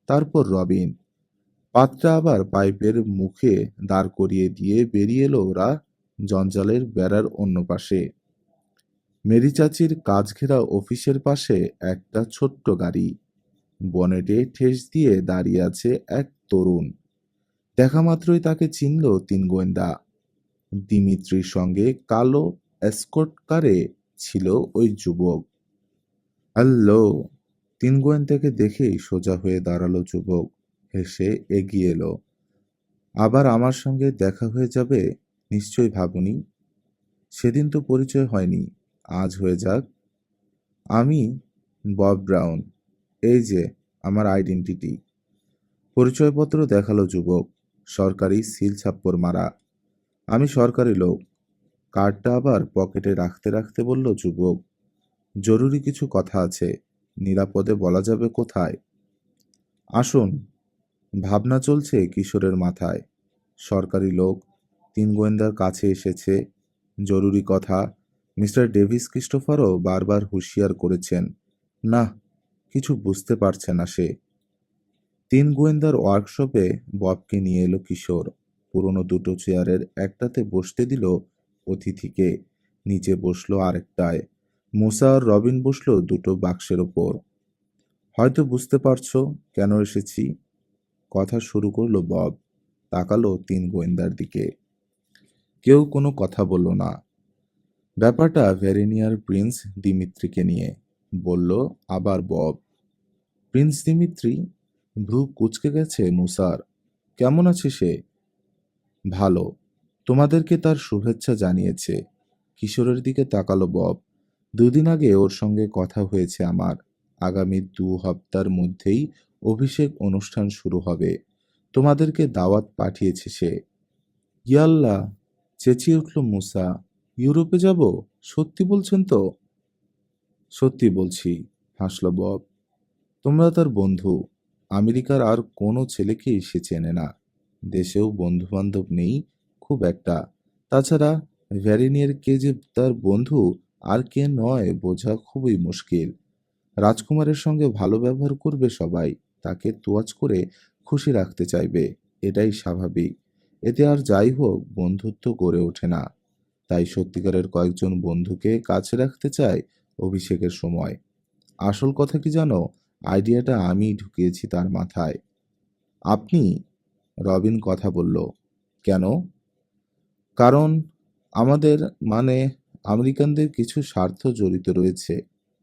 তারপর রবিন। পাতটা আবার পাইপের মুখে দাঁড় করিয়ে দিয়ে বেরিয়ে এলো ওরা জঞ্জালের বেড়ার অন্য পাশে। মেরি চাচির কাজ ঘেরা অফিসের পাশে একটা ছোট্ট গাড়ি। বনেটে ঠেস দিয়ে দাঁড়িয়ে আছে এক তরুণ। দেখা মাত্রই তাকে চিনল তিন গোয়েন্দা। দিমিত্রির সঙ্গে কালো এসকর্ট কারে ছিল ওই যুবক। হ্যালো! তিন গোয়েন্দাকে দেখেই সোজা হয়ে দাঁড়ালো যুবক। হেসে এগিয়ে এলো। আবার আমার সঙ্গে দেখা হয়ে যাবে নিশ্চয়ই ভাবনি। সেদিন তো পরিচয় হয়নি, আজ হয়ে যাক। আমি বব ব্রাউন। এই যে আমার আইডেন্টিটি। পরিচয়পত্র দেখালো যুবক। সরকারি সিল ছাপ্পর মারা। আমি সরকারি লোক। কার্ডটা আবার পকেটে রাখতে রাখতে বলল যুবক, জরুরি কিছু কথা আছে। নিরাপদে বলা যাবে কোথায়? আসুন। ভাবনা চলছে কিশোরের মাথায়। সরকারি লোক, তিন গোয়েন্দার কাছে এসেছে, জরুরি কথা। মিস্টার ডেভিস ক্রিস্টোফারও বারবার হুঁশিয়ার করেছেন। না, কিছু বুঝতে পারছে না সে। তিন গোয়েন্দার ওয়ার্কশপে ববকে নিয়ে এলো কিশোর। পুরনো দুটো চেয়ারের একটাতে বসতে দিল অতিথিকে, নিচে বসলো আরেকটায়। মুসা আর রবিন বসলো দুটো বাক্সের ওপর। হয়তো বুঝতে পারছো কেন এসেছি, কথা শুরু করলো বব। তাকালো তিন গোয়েন্দার দিকে। কেউ কোনো কথা বলল না। ব্যাপারটা ভেরেনিয়ার প্রিন্স দিমিত্রিকে নিয়ে, বলল আবার বব। Prince Dmitry? ভ্রু কুঁচকে গেছে মুসার। কেমন আছে সে? ভালো। তোমাদেরকে তার শুভেচ্ছা জানিয়েছে। কিশোরের দিকে তাকালো বব। দুদিন আগে ওর সঙ্গে কথা হয়েছে আমার। আগামী 2 সপ্তাহের মধ্যেই অভিষেক অনুষ্ঠান শুরু হবে। তোমাদেরকে দাওয়াত পাঠিয়েছে সে। ইয়াল্লা! চেঁচিয়ে উঠল মুসা। ইউরোপে যাব? সত্যি বলছেন তো? সত্যি বলছি, হাসল বব। তোমরা তার বন্ধু। আমেরিকার আর কোনো ছেলেকেই সে চেনে না। দেশেও বন্ধু বান্ধব নেই খুব একটা। তাছাড়া ভ্যারিনিয়ার কে যে তার বন্ধু আর কে নয় বোঝা খুবই মুশকিল। রাজকুমারের সঙ্গে ভালো ব্যবহার করবে সবাই, তাকে তোয়াজ করে খুশি রাখতে চাইবে, এটাই স্বাভাবিক। এতে আর যাই হোক বন্ধুত্ব গড়ে ওঠে না। তাই সত্যিকারের কয়েকজন বন্ধুকে কাছে রাখতে চায় অভিষেকের সময়। আসল কথা কি জানো, আইডিয়াটা আমি ঢুকিয়েছি তার মাথায়। আপনি? রবিন কথা বলল। কেন? কারণ আমাদের, মানে আমেরিকানদের কিছু স্বার্থ জড়িত রয়েছে,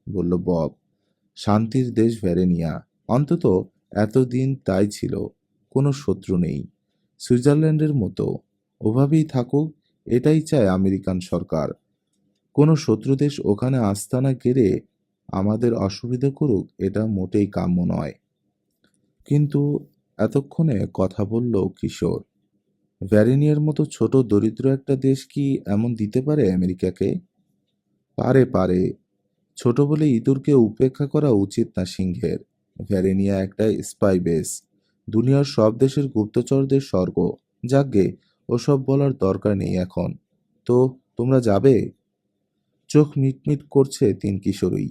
বলল বব। শান্তির দেশ ভ্যারেনিয়া, অন্তত এতদিন তাই ছিল। কোনো শত্রু নেই। সুইজারল্যান্ডের মতো ওভাবেই থাকুক, এটাই চায় আমেরিকান সরকার। কোনো শত্রু দেশ ওখানে আস্তানা গেড়ে আমাদের অসুবিধা করুক, এটা মোটেই কাম্য নয়। কিন্তু এতক্ষণে কথা বলল কিশোর। ভ্যারেনিয়ার মতো ছোট দরিদ্র একটা দেশ কি এমন দিতে পারে আমেরিকাকে? পারে পারে। ছোট বলে ইঁদুরকে উপেক্ষা করা উচিত না সিংহের। ভ্যারেনিয়া একটা স্পাই বেস। দুনিয়ার সব দেশের গুপ্তচরদের স্বর্গ। যাকগে, ওসব বলার দরকার নেই এখন। তো তোমরা যাবে? চোখ মিটমিট করছে তিন কিশোরী।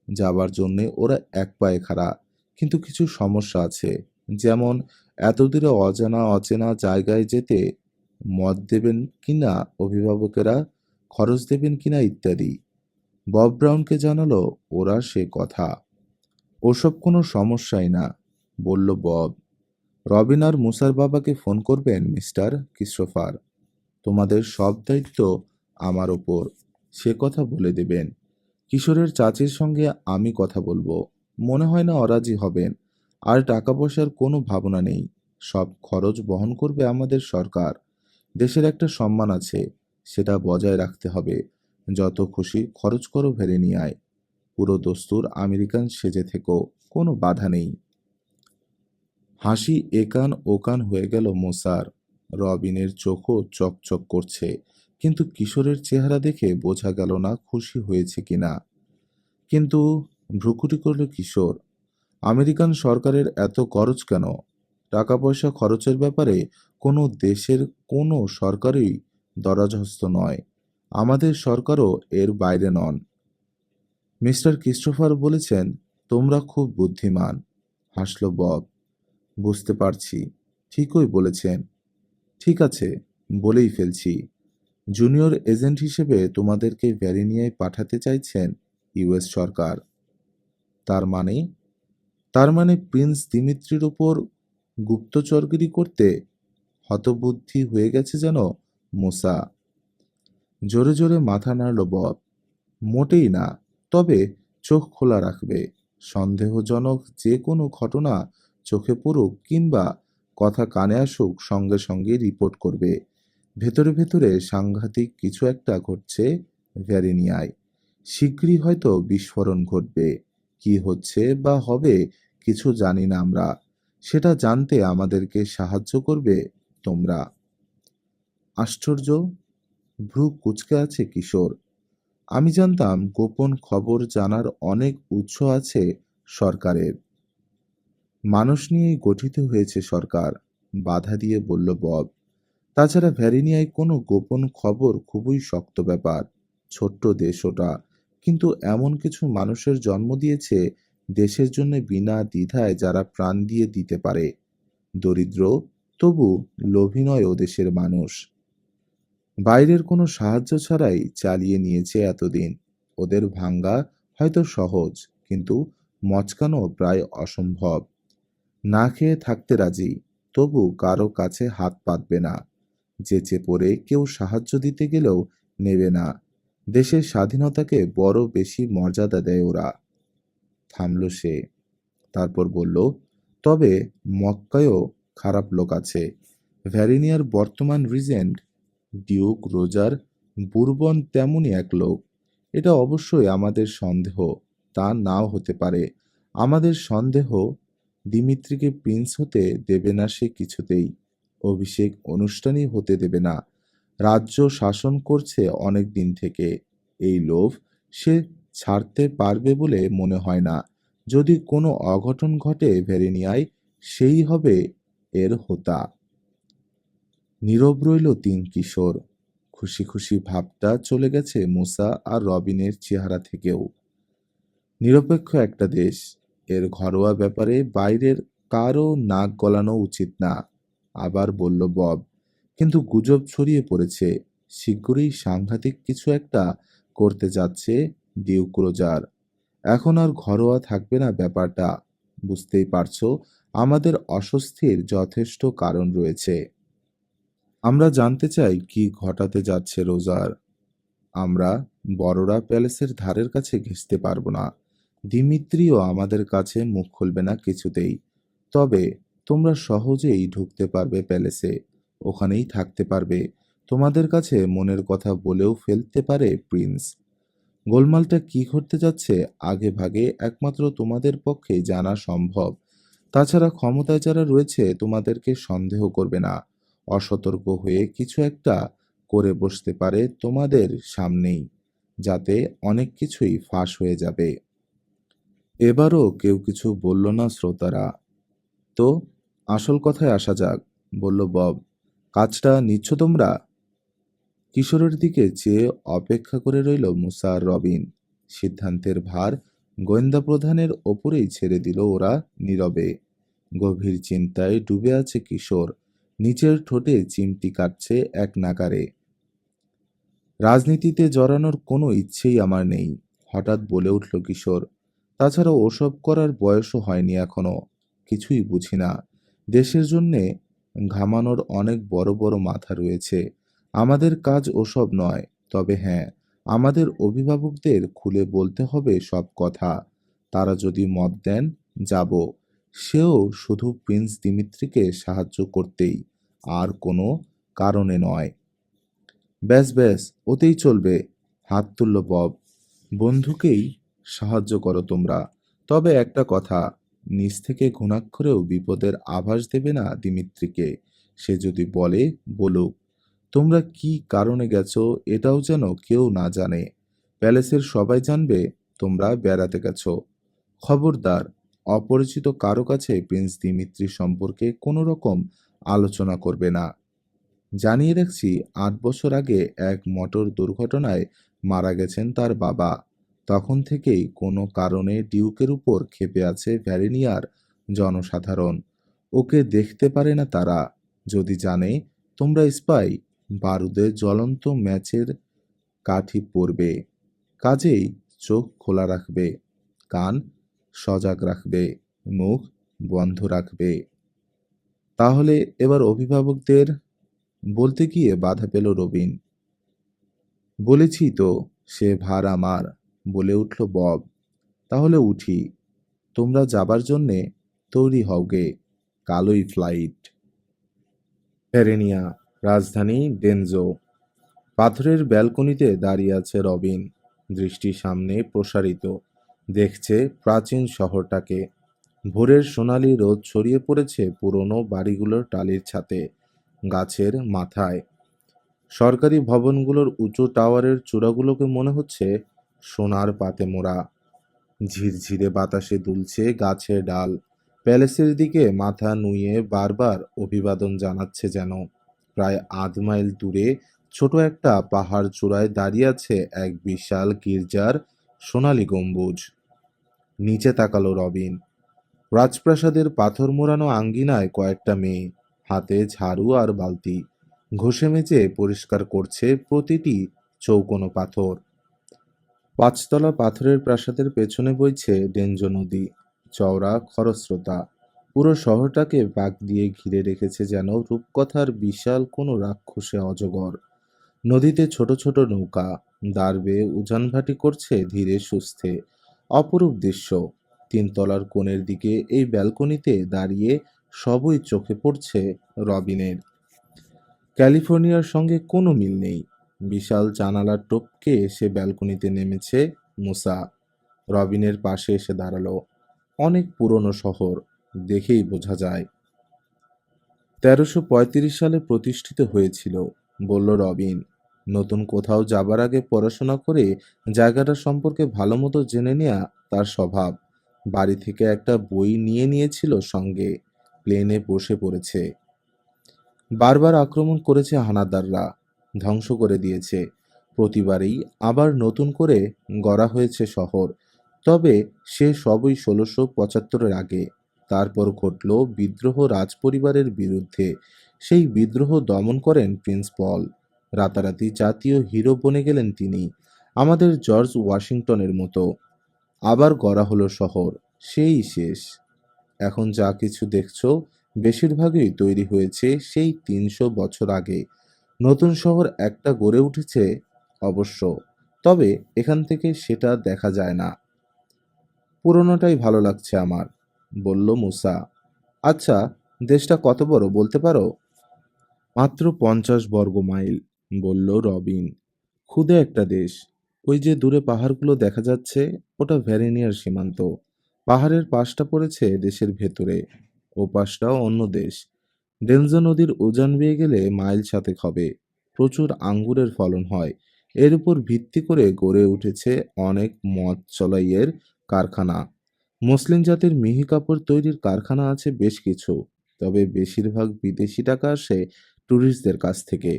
যাবার জন্যে ওরা এক পায়ে খাড়া। কিন্তু কিছু সমস্যা আছে। যেমন এতদূরে অজানা অচেনা জায়গায় যেতে মত দেবেন কিনা অভিভাবকেরা, খরচ দেবেন কিনা ইত্যাদি। বব ব্রাউনকে জানালো ওরা সে কথা। ওসব কোনো সমস্যাই না, বলল বব। রবিন আর মুসার বাবাকে ফোন করবেন মিস্টার ক্রিস্টোফার। তোমাদের সব দায়িত্ব আমার ওপর, সে কথা বলে দেবেন। কিশোরের চাচির সঙ্গে আমি কথা বলবো। মনে হয় না অরাজি হবেন। আর টাকা পয়সার কোনো ভাবনা নেই। সব খরচ বহন করবে আমাদের সরকার। দেশের একটা সম্মান আছে, সেটা বজায় রাখতে হবে। যত খুশি খরচ করো ভেরেনিয়ায়। পুরো দস্তুর আমেরিকান সেজে থেকো, কোনো বাধা নেই। হাসি একান ওকান হয়ে গেল মোসার। রবিনের চোখও চকচক করছে, কিন্তু কিশোরের চেহারা দেখে বোঝা গেল না খুশি হয়েছে কিনা। কিন্তু ভ্রুকুটি করল কিশোর। আমেরিকান সরকারের এত খরচ কেন? টাকা পয়সা খরচের ব্যাপারে কোনো দেশের কোনো সরকারই দরাজহস্ত নয়। আমাদের সরকারও এর বাইরে নন। মিস্টার ক্রিস্টোফার বলেছেন, তোমরা খুব বুদ্ধিমান। হাসল বব। বুঝতে পারছি। ঠিকই বলেছেন। ঠিক আছে, বলেই ফেলছি। জুনিয়র এজেন্ট হিসেবে তোমাদেরকে ভ্যারিনিয়ায় পাঠাতে চাইছেন ইউএস সরকার। তার মানে? তার মানে প্রিন্স দিমিত্রির ওপর গুপ্তচরগিরি করতে? হতবুদ্ধি হয়ে গেছে যেন মুসা। জোরে জোরে মাথা নাড়ল বব। মোটেই না, তবে চোখ খোলা রাখবে। সন্দেহজনক যে কোনো ঘটনা চোখে পড়ুক কিংবা কথা কানে আসুক, সঙ্গে সঙ্গে রিপোর্ট করবে। ভেতরে ভেতরে সাংঘাতিক কিছু একটা ঘটছে ভ্যারিনিয়ায়। শীঘ্রই হয়তো বিস্ফোরণ ঘটবে। কি হচ্ছে বা হবে কিছু জানি না আমরা। সেটা জানতে আমাদেরকে সাহায্য করবে তোমরা। আশ্চর্য! ভ্রু কুঁচকে আছে কিশোর। আমি জানতাম গোপন খবর জানার অনেক উৎস আছে সরকারের। মানুষ নিয়েই গঠিত হয়েছে সরকার, বাধা দিয়ে বলল বব। তাছাড়া ভ্যারিনিয়ায় কোনো গোপন খবর খুবই শক্ত ব্যাপার। ছোট্ট দেশ ওটা, কিন্তু এমন কিছু মানুষের জন্ম দিয়েছে দেশের জন্য বিনা দ্বিধায় যারা প্রাণ দিয়ে দিতে পারে। দরিদ্র, তবু লোভী নয় ও দেশের মানুষ। বাইরের কোনো সাহায্য ছাড়াই চালিয়ে নিয়েছে এতদিন। ওদের ভাঙ্গা হয়তো সহজ, কিন্তু মচকানো প্রায় অসম্ভব। না খেয়ে থাকতে রাজি, তবু কারো কাছে হাত পাতবে না। যেচে পড়ে কেউ সাহায্য দিতে গেলেও নেবে না। দেশের স্বাধীনতাকে বড় বেশি মর্যাদা দেয় ওরা। থামল সে। তারপর বলল, তবে মক্কায়ও খারাপ লোক আছে। ভ্যারিনিয়ার বর্তমান রিজেন্ট ডিউক রোজার বুরবন তেমনই এক লোক। এটা অবশ্যই আমাদের সন্দেহ, তা নাও হতে পারে। আমাদের সন্দেহ দিমিত্রিকে প্রিন্স হতে দেবে না সে কিছুতেই। অভিষেক অনুষ্ঠানই হতে দেবে না। রাজ্য শাসন করছে অনেক দিন থেকে। এই লোভ সে ছাড়তে পারবে বলে মনে হয় না। যদি কোনো অঘটন ঘটে ভেরিনিয়ায়, সেই হবে এর হোতা। নীরব রইল তিন কিশোর। খুশি খুশি ভাবটা চলে গেছে মুসা আর রবিনের চেহারা থেকেও। নিরপেক্ষ একটা দেশ, এর ঘরোয়া ব্যাপারে বাইরের কারও নাক গলানো উচিত না। আবার বলল বব। কিন্তু গুজব ছড়িয়ে পড়েছে শীঘ্রই সাংঘাতিক কিছু একটা করতে যাচ্ছে ডিউক রোজার। এখন আর ঘরোয়া থাকবে না ব্যাপারটা। বুঝতেই পারছো, আমাদের অস্বস্তির যথেষ্ট কারণ রয়েছে। আমরা জানতে চাই কি ঘটাতে যাচ্ছে রোজার। আমরা বড়রা প্যালেসের ধারের কাছে ঘেঁষতে পারবো না। দিমিত্রিও আমাদের কাছে মুখ খুলবে না কিছুতেই। তবে তোমরা সহজেই ঢুকতে পারবে প্যালেসে, ওখানেই থাকতে পারবে। তোমাদের কাছে মনের কথা বলেও ফেলতে পারে প্রিন্স। গোলমালটা কি ঘটতে যাচ্ছে আগে ভাগে একমাত্র তোমাদের পক্ষে জানা সম্ভব। তাছাড়া ক্ষমতায় যারা রয়েছে তোমাদেরকে সন্দেহ করবে না। অসতর্ক হয়ে কিছু একটা করে বসতে পারে তোমাদের সামনেই, যাতে অনেক কিছুই ফাঁস হয়ে যাবে। এবারও কেউ কিছু বলল না শ্রোতারা। তো আসল কথায় আসা যাক, বলল বব। কাজটা নিচ্ছ তোমরা? কিশোরের দিকে চেয়ে অপেক্ষা করে রইল মুসা আর রবিন। সিদ্ধান্তের ভার গোয়েন্দা প্রধানের ওপরেই ছেড়ে দিল ওরা নীরবে। গভীর চিন্তায় ডুবে আছে কিশোর। নিচের ঠোঁটে চিমটি কাটছে এক নাগারে। রাজনীতিতে জড়ানোর কোনো ইচ্ছেই আমার নেই, হঠাৎ বলে উঠল কিশোর। তাছাড়া ওসব করার বয়সও হয়নি এখনো। কিছুই বুঝি না। দেশের জন্যে ঘামানোর অনেক বড় বড় মাথা রয়েছে। আমাদের কাজ ওসব নয়। তবে হ্যাঁ, আমাদের অভিভাবকদের খুলে বলতে হবে সব কথা। তারা যদি মত দেন, যাব। সেও শুধু প্রিন্স দিমিত্রিকে সাহায্য করতেই, আর কোনো কারণে নয়। ব্যাস ব্যাস, ওতেই চলবে। হাত তুলল বব। বন্ধুকেই সাহায্য করো তোমরা। তবে একটা কথা, নিজ থেকে ঘুণাক্ষরেও বিপদের আভাস দেবে না দিমিত্রিকে। সে যদি বলে, বলুক। তোমরা কি কারণে গেছো এটাও যেন কেউ না জানে। প্যালেসের সবাই জানবে তোমরা বেড়াতে গেছো। খবরদার, অপরিচিত কারো কাছে প্রিন্স দিমিত্রি সম্পর্কে কোনো রকম আলোচনা করবে না। জানিয়ে রাখছি 8 বছর আগে এক মোটর দুর্ঘটনায় মারা গেছেন তার বাবা। তখন থেকেই কোনো কারণে ডিউকের উপর ক্ষেপে আছে ভ্যারেনিয়ার জনসাধারণ। ওকে দেখতে পারে না তারা। যদি জানে তোমরা স্পাই, বারুদে জ্বলন্ত ম্যাচের কাঠি পড়বে। কাজেই চোখ খোলা রাখবে, কান সজাগ রাখবে, মুখ বন্ধ রাখবে। তাহলে এবার অভিভাবকদের বলতে গিয়ে বাধা পেল রবিন। বলেছি তো, সে ভার আমার, বলে উঠল বব। তাহলে উঠি, তোমরা যাবার জন্যে তৈরি হওগে, কালই ফ্লাইট। ফেরেনিয়া, রাজধানী ডেনজো। পাথরের ব্যালকনিতে দাঁড়িয়ে আছে রবিন, দৃষ্টি সামনে প্রসারিত। দেখছে প্রাচীন শহরটাকে। ভোরের সোনালি রোদ ছড়িয়ে পড়েছে পুরনো বাড়িগুলোর টালির ছাতে, গাছের মাথায়। সরকারি ভবনগুলোর উঁচু টাওয়ারের চূড়াগুলোকে মনে হচ্ছে সোনার পাতে মোড়া। ঝিরঝিরে বাতাসে দুলছে গাছের ডাল। প্যালেসের দিকে মাথা নুইয়ে বারবার অভিবাদন জানাচ্ছে যেন। প্রায় আধ মাইল দূরে ছোট একটা পাহাড় চূড়ায় দাঁড়িয়ে আছে এক বিশাল গির্জার সোনালী গম্বুজ। নিচে তাকালো রবিন। রাজপ্রাসাদের পাথর মোড়ানো আঙ্গিনায় কয়েকটা মেয়ে, হাতে ঝাড়ু আর বালতি, ঘষে মেজে পরিষ্কার করছে প্রতিটি চৌকোনো পাথর। পাঁচতলা পাথরের প্রাসাদের পেছনে বইছে ডেঞ্জো নদী, চওড়া খরস্রোতা। পুরো শহরটাকে বাঁক দিয়ে ঘিরে রেখেছে যেন রূপকথার বিশাল কোনো রাক্ষসে অজগর। নদীতে ছোট ছোট নৌকা দাঁড় বেয়ে উজানভাটি করছে ধীরে সুস্থে। অপরূপ দৃশ্য। তিনতলার কোণের দিকে এই ব্যালকনিতে দাঁড়িয়ে সবই চোখে পড়ছে রবিনের। ক্যালিফোর্নিয়ার সঙ্গে কোনো মিল নেই। বিশাল জানালার টপকে এসে ব্যালকনিতে নেমেছে মুসা। রবিনের পাশে এসে দাঁড়ালো। অনেক পুরনো শহর, দেখেই বোঝা যায়। 1335 সালে প্রতিষ্ঠিত হয়েছিল, বলল রবিন। নতুন কোথাও যাবার আগে পড়াশোনা করে জায়গাটা সম্পর্কে ভালো মতো জেনে নেয়া তার স্বভাব। বাড়ি থেকে একটা বই নিয়ে নিয়েছিল সঙ্গে, প্লেনে বসে পড়েছে। বারবার আক্রমণ করেছে হানাদাররা, ধ্বংস করে দিয়েছে। প্রতিবারেই আবার নতুন করে গড়া হয়েছে শহর। তবে সে সবই 1675-এর আগে। তারপর ঘটল বিদ্রোহ রাজপরিবারের বিরুদ্ধে। সেই বিদ্রোহ দমন করেন প্রিন্স পল। রাতারাতি জাতীয় হিরো বনে গেলেন তিনি, আমাদের জর্জ ওয়াশিংটনের মতো। আবার গড়া হলো শহর, সেই শেষ। এখন যা কিছু দেখছো বেশিরভাগই তৈরি হয়েছে সেই 300 বছর আগে। নতুন শহর একটা গড়ে উঠেছে অবশ্য, তবে এখান থেকে সেটা দেখা যায় না। পুরোনোটাই ভালো লাগছে আমার, বলল মুসা। আচ্ছা, দেশটা কত বড় বলতে পারো? মাত্র 50 বর্গ মাইল, বলল রবিন। ক্ষুদে একটা দেশ। ওই যে দূরে পাহাড়গুলো দেখা যাচ্ছে, ওটা ভ্যারেনিয়ার সীমান্ত। পাহাড়ের পাশটা পড়েছে দেশের ভেতরে, ও পাশটাও অন্য দেশ। ডেনজো নদীর উজান বেয়ে গেলে মাইল 7 হবে। প্রচুর আঙ্গুরের ফলন হয়। এর উপর ভিত্তি করে গড়ে উঠেছে অনেক মদ চলাইয়ের কারখানা। মসলিন জাতের মিহি কাপড় তৈরির কারখানা আছে বেশ কিছু। তবে বেশিরভাগ বিদেশি টাকা আসে ট্যুরিস্টদের কাছ থেকে।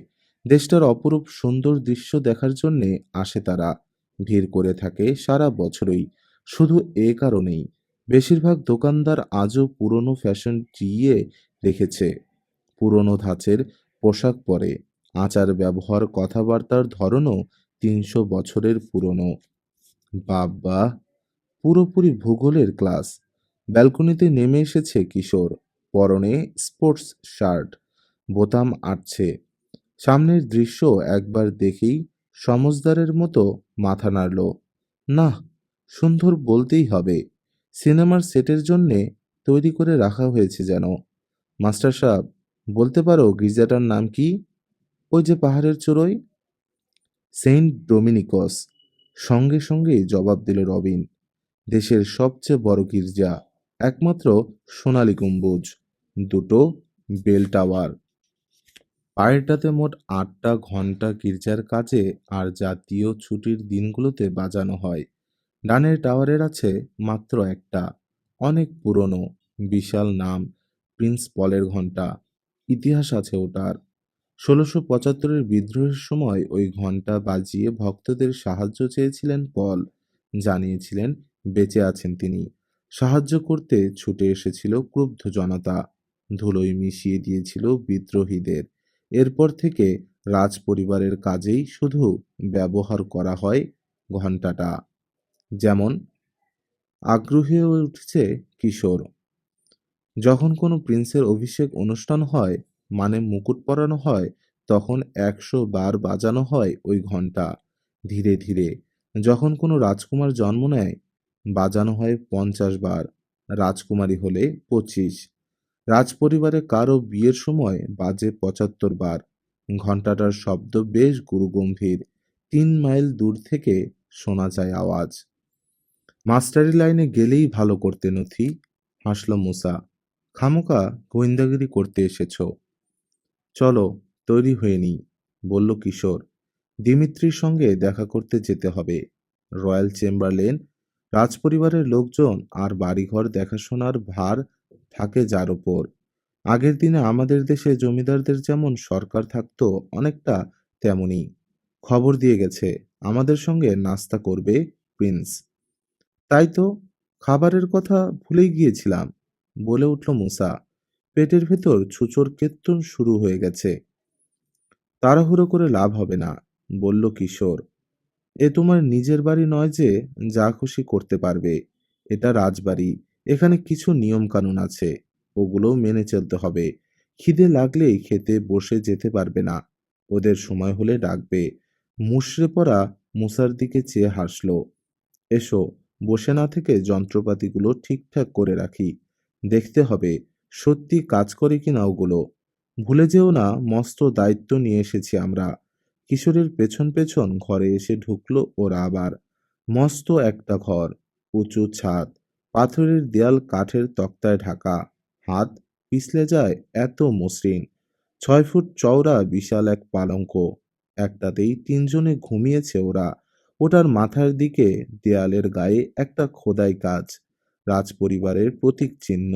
দেশটার অপরূপ সুন্দর দৃশ্য দেখার জন্যে আসে তারা। ভিড় করে থাকে সারা বছরই। শুধু এ কারণেই বেশিরভাগ দোকানদার আজও পুরনো ফ্যাশন জিইয়ে রেখেছে। পুরনো ধাঁচের পোশাক পরে, আচার ব্যবহার কথাবার্তার ধরনও 300 বছরের পুরনো। বাবা, পুরোপুরি ভূগোলের ক্লাস। ব্যালকনিতে নেমে এসেছে কিশোর, পরনে স্পোর্টস শার্ট, বোতাম আটছে। সামনের দৃশ্য একবার দেখেই সমজদারের মতো মাথা নাড়ল। না, সুন্দর বলতেই হবে। সিনেমার সেটের জন্যে তৈরি করে রাখা হয়েছে যেন। মাস্টার সাহেব, বলতে পারো গির্জাটার নাম কি? ওই যে পাহাড়ের চূড়োয়। সেন্ট ডোমিনিকস, সঙ্গে সঙ্গে জবাব দিল রবিন। দেশের সবচেয়ে বড় গির্জা, একমাত্র সোনালী গম্বুজ, দুটো বেল টাওয়ার। পায়েরটাতে মোট 8টা ঘন্টা গির্জার কাজে আর জাতীয় ছুটির দিনগুলোতে বাজানো হয়। ডানের টাওয়ারের আছে মাত্র একটা, অনেক পুরনো, বিশাল নাম, প্রিন্স পলের ঘন্টা। ইতিহাস আছে ওটার। ১৬৭৫-এর বিদ্রোহের সময় ওই ঘণ্টা বাজিয়ে ভক্তদের সাহায্য চেয়েছিলেন পল। জানিয়েছিলেন বেঁচে আছেন তিনি। সাহায্য করতে ছুটে এসেছিল ক্রুব্ধ জনতা। ধুলোয় মিশিয়ে দিয়েছিল বিদ্রোহীদের। এরপর থেকে রাজপরিবারের কাজেই শুধু ব্যবহার করা হয় ঘণ্টাটা। যেমন আগ্রহী হয়ে উঠছে কিশোর। যখন কোনো প্রিন্সের অভিষেক অনুষ্ঠান হয়, মানে মুকুট পরানো হয়, তখন ১০০ বার বাজানো হয় ওই ঘণ্টা। ধীরে ধীরে যখন কোনো রাজকুমার জন্ম নেয়, বাজানো হয় ৫০ বার। রাজকুমারী হলে ২৫। রাজপরিবারে কারো বিয়ের সময় বাজে ৭৫ বার। ঘণ্টাটার শব্দ বেশ গুরুগম্ভীর। ৩ মাইল দূর থেকে শোনা যায় আওয়াজ। মাস্টারি লাইনে গেলেই ভালো করতে নথি, হাসল মুসা। খামোকা গোয়েন্দাগিরি করতে এসেছ? চলো, তৈরি হয়ে নিই, বলল কিশোর। দিমিত্রির সঙ্গে দেখা করতে যেতে হবে। রয়্যাল চেম্বারলেন, রাজপরিবারের লোকজন আর বাড়িঘর দেখাশোনার ভার থাকে যার ওপর। আগের দিনে আমাদের দেশে জমিদারদের যেমন সরকার থাকতো, অনেকটা তেমনি। খবর দিয়ে গেছে আমাদের সঙ্গে নাস্তা করবে প্রিন্স। তাই তো, খাবারের কথা ভুলেই গিয়েছিলাম, বলে উঠল মুসা। পেটের ভেতর ছুঁচোর কেত্তন শুরু হয়ে গেছে। তাড়াহুড়ো করে লাভ হবে না, বলল কিশোর। এ তোমার নিজের বাড়ি নয় যে যা খুশি করতে পারবে। এটা রাজবাড়ি। এখানে কিছু নিয়ম কানুন আছে, ওগুলো মেনে চলতে হবে। খিদে লাগলেই খেতে বসে যেতে পারবে না। ওদের সময় হলে ডাকবে। মুষড়ে পড়া মুসার দিকে চেয়ে হাসল। এসো, বসে না থেকে যন্ত্রপাতিগুলো ঠিকঠাক করে রাখি। দেখতে হবে সত্যি কাজ করে কিনা ওগুলো। ভুলে যেও না মস্ত দায়িত্ব নিয়ে এসেছি আমরা। কিশোরের পেছন পেছন ঘরে এসে ঢুকলো ওরা আবার। মস্ত একটা ঘর, উঁচু ছাদ, পাথরের দেয়াল কাঠের তক্তায় ঢাকা। হাত পিছলে যায় এত মসৃণ। ৬ ফুট চওড়া বিশাল এক পালঙ্ক। একটাতেই ৩ জনে ঘুমিয়েছে ওরা। ওটার মাথার দিকে দেয়ালের গায়ে একটা খোদাই কাজ, রাজপরিবারের প্রতীক চিহ্ন।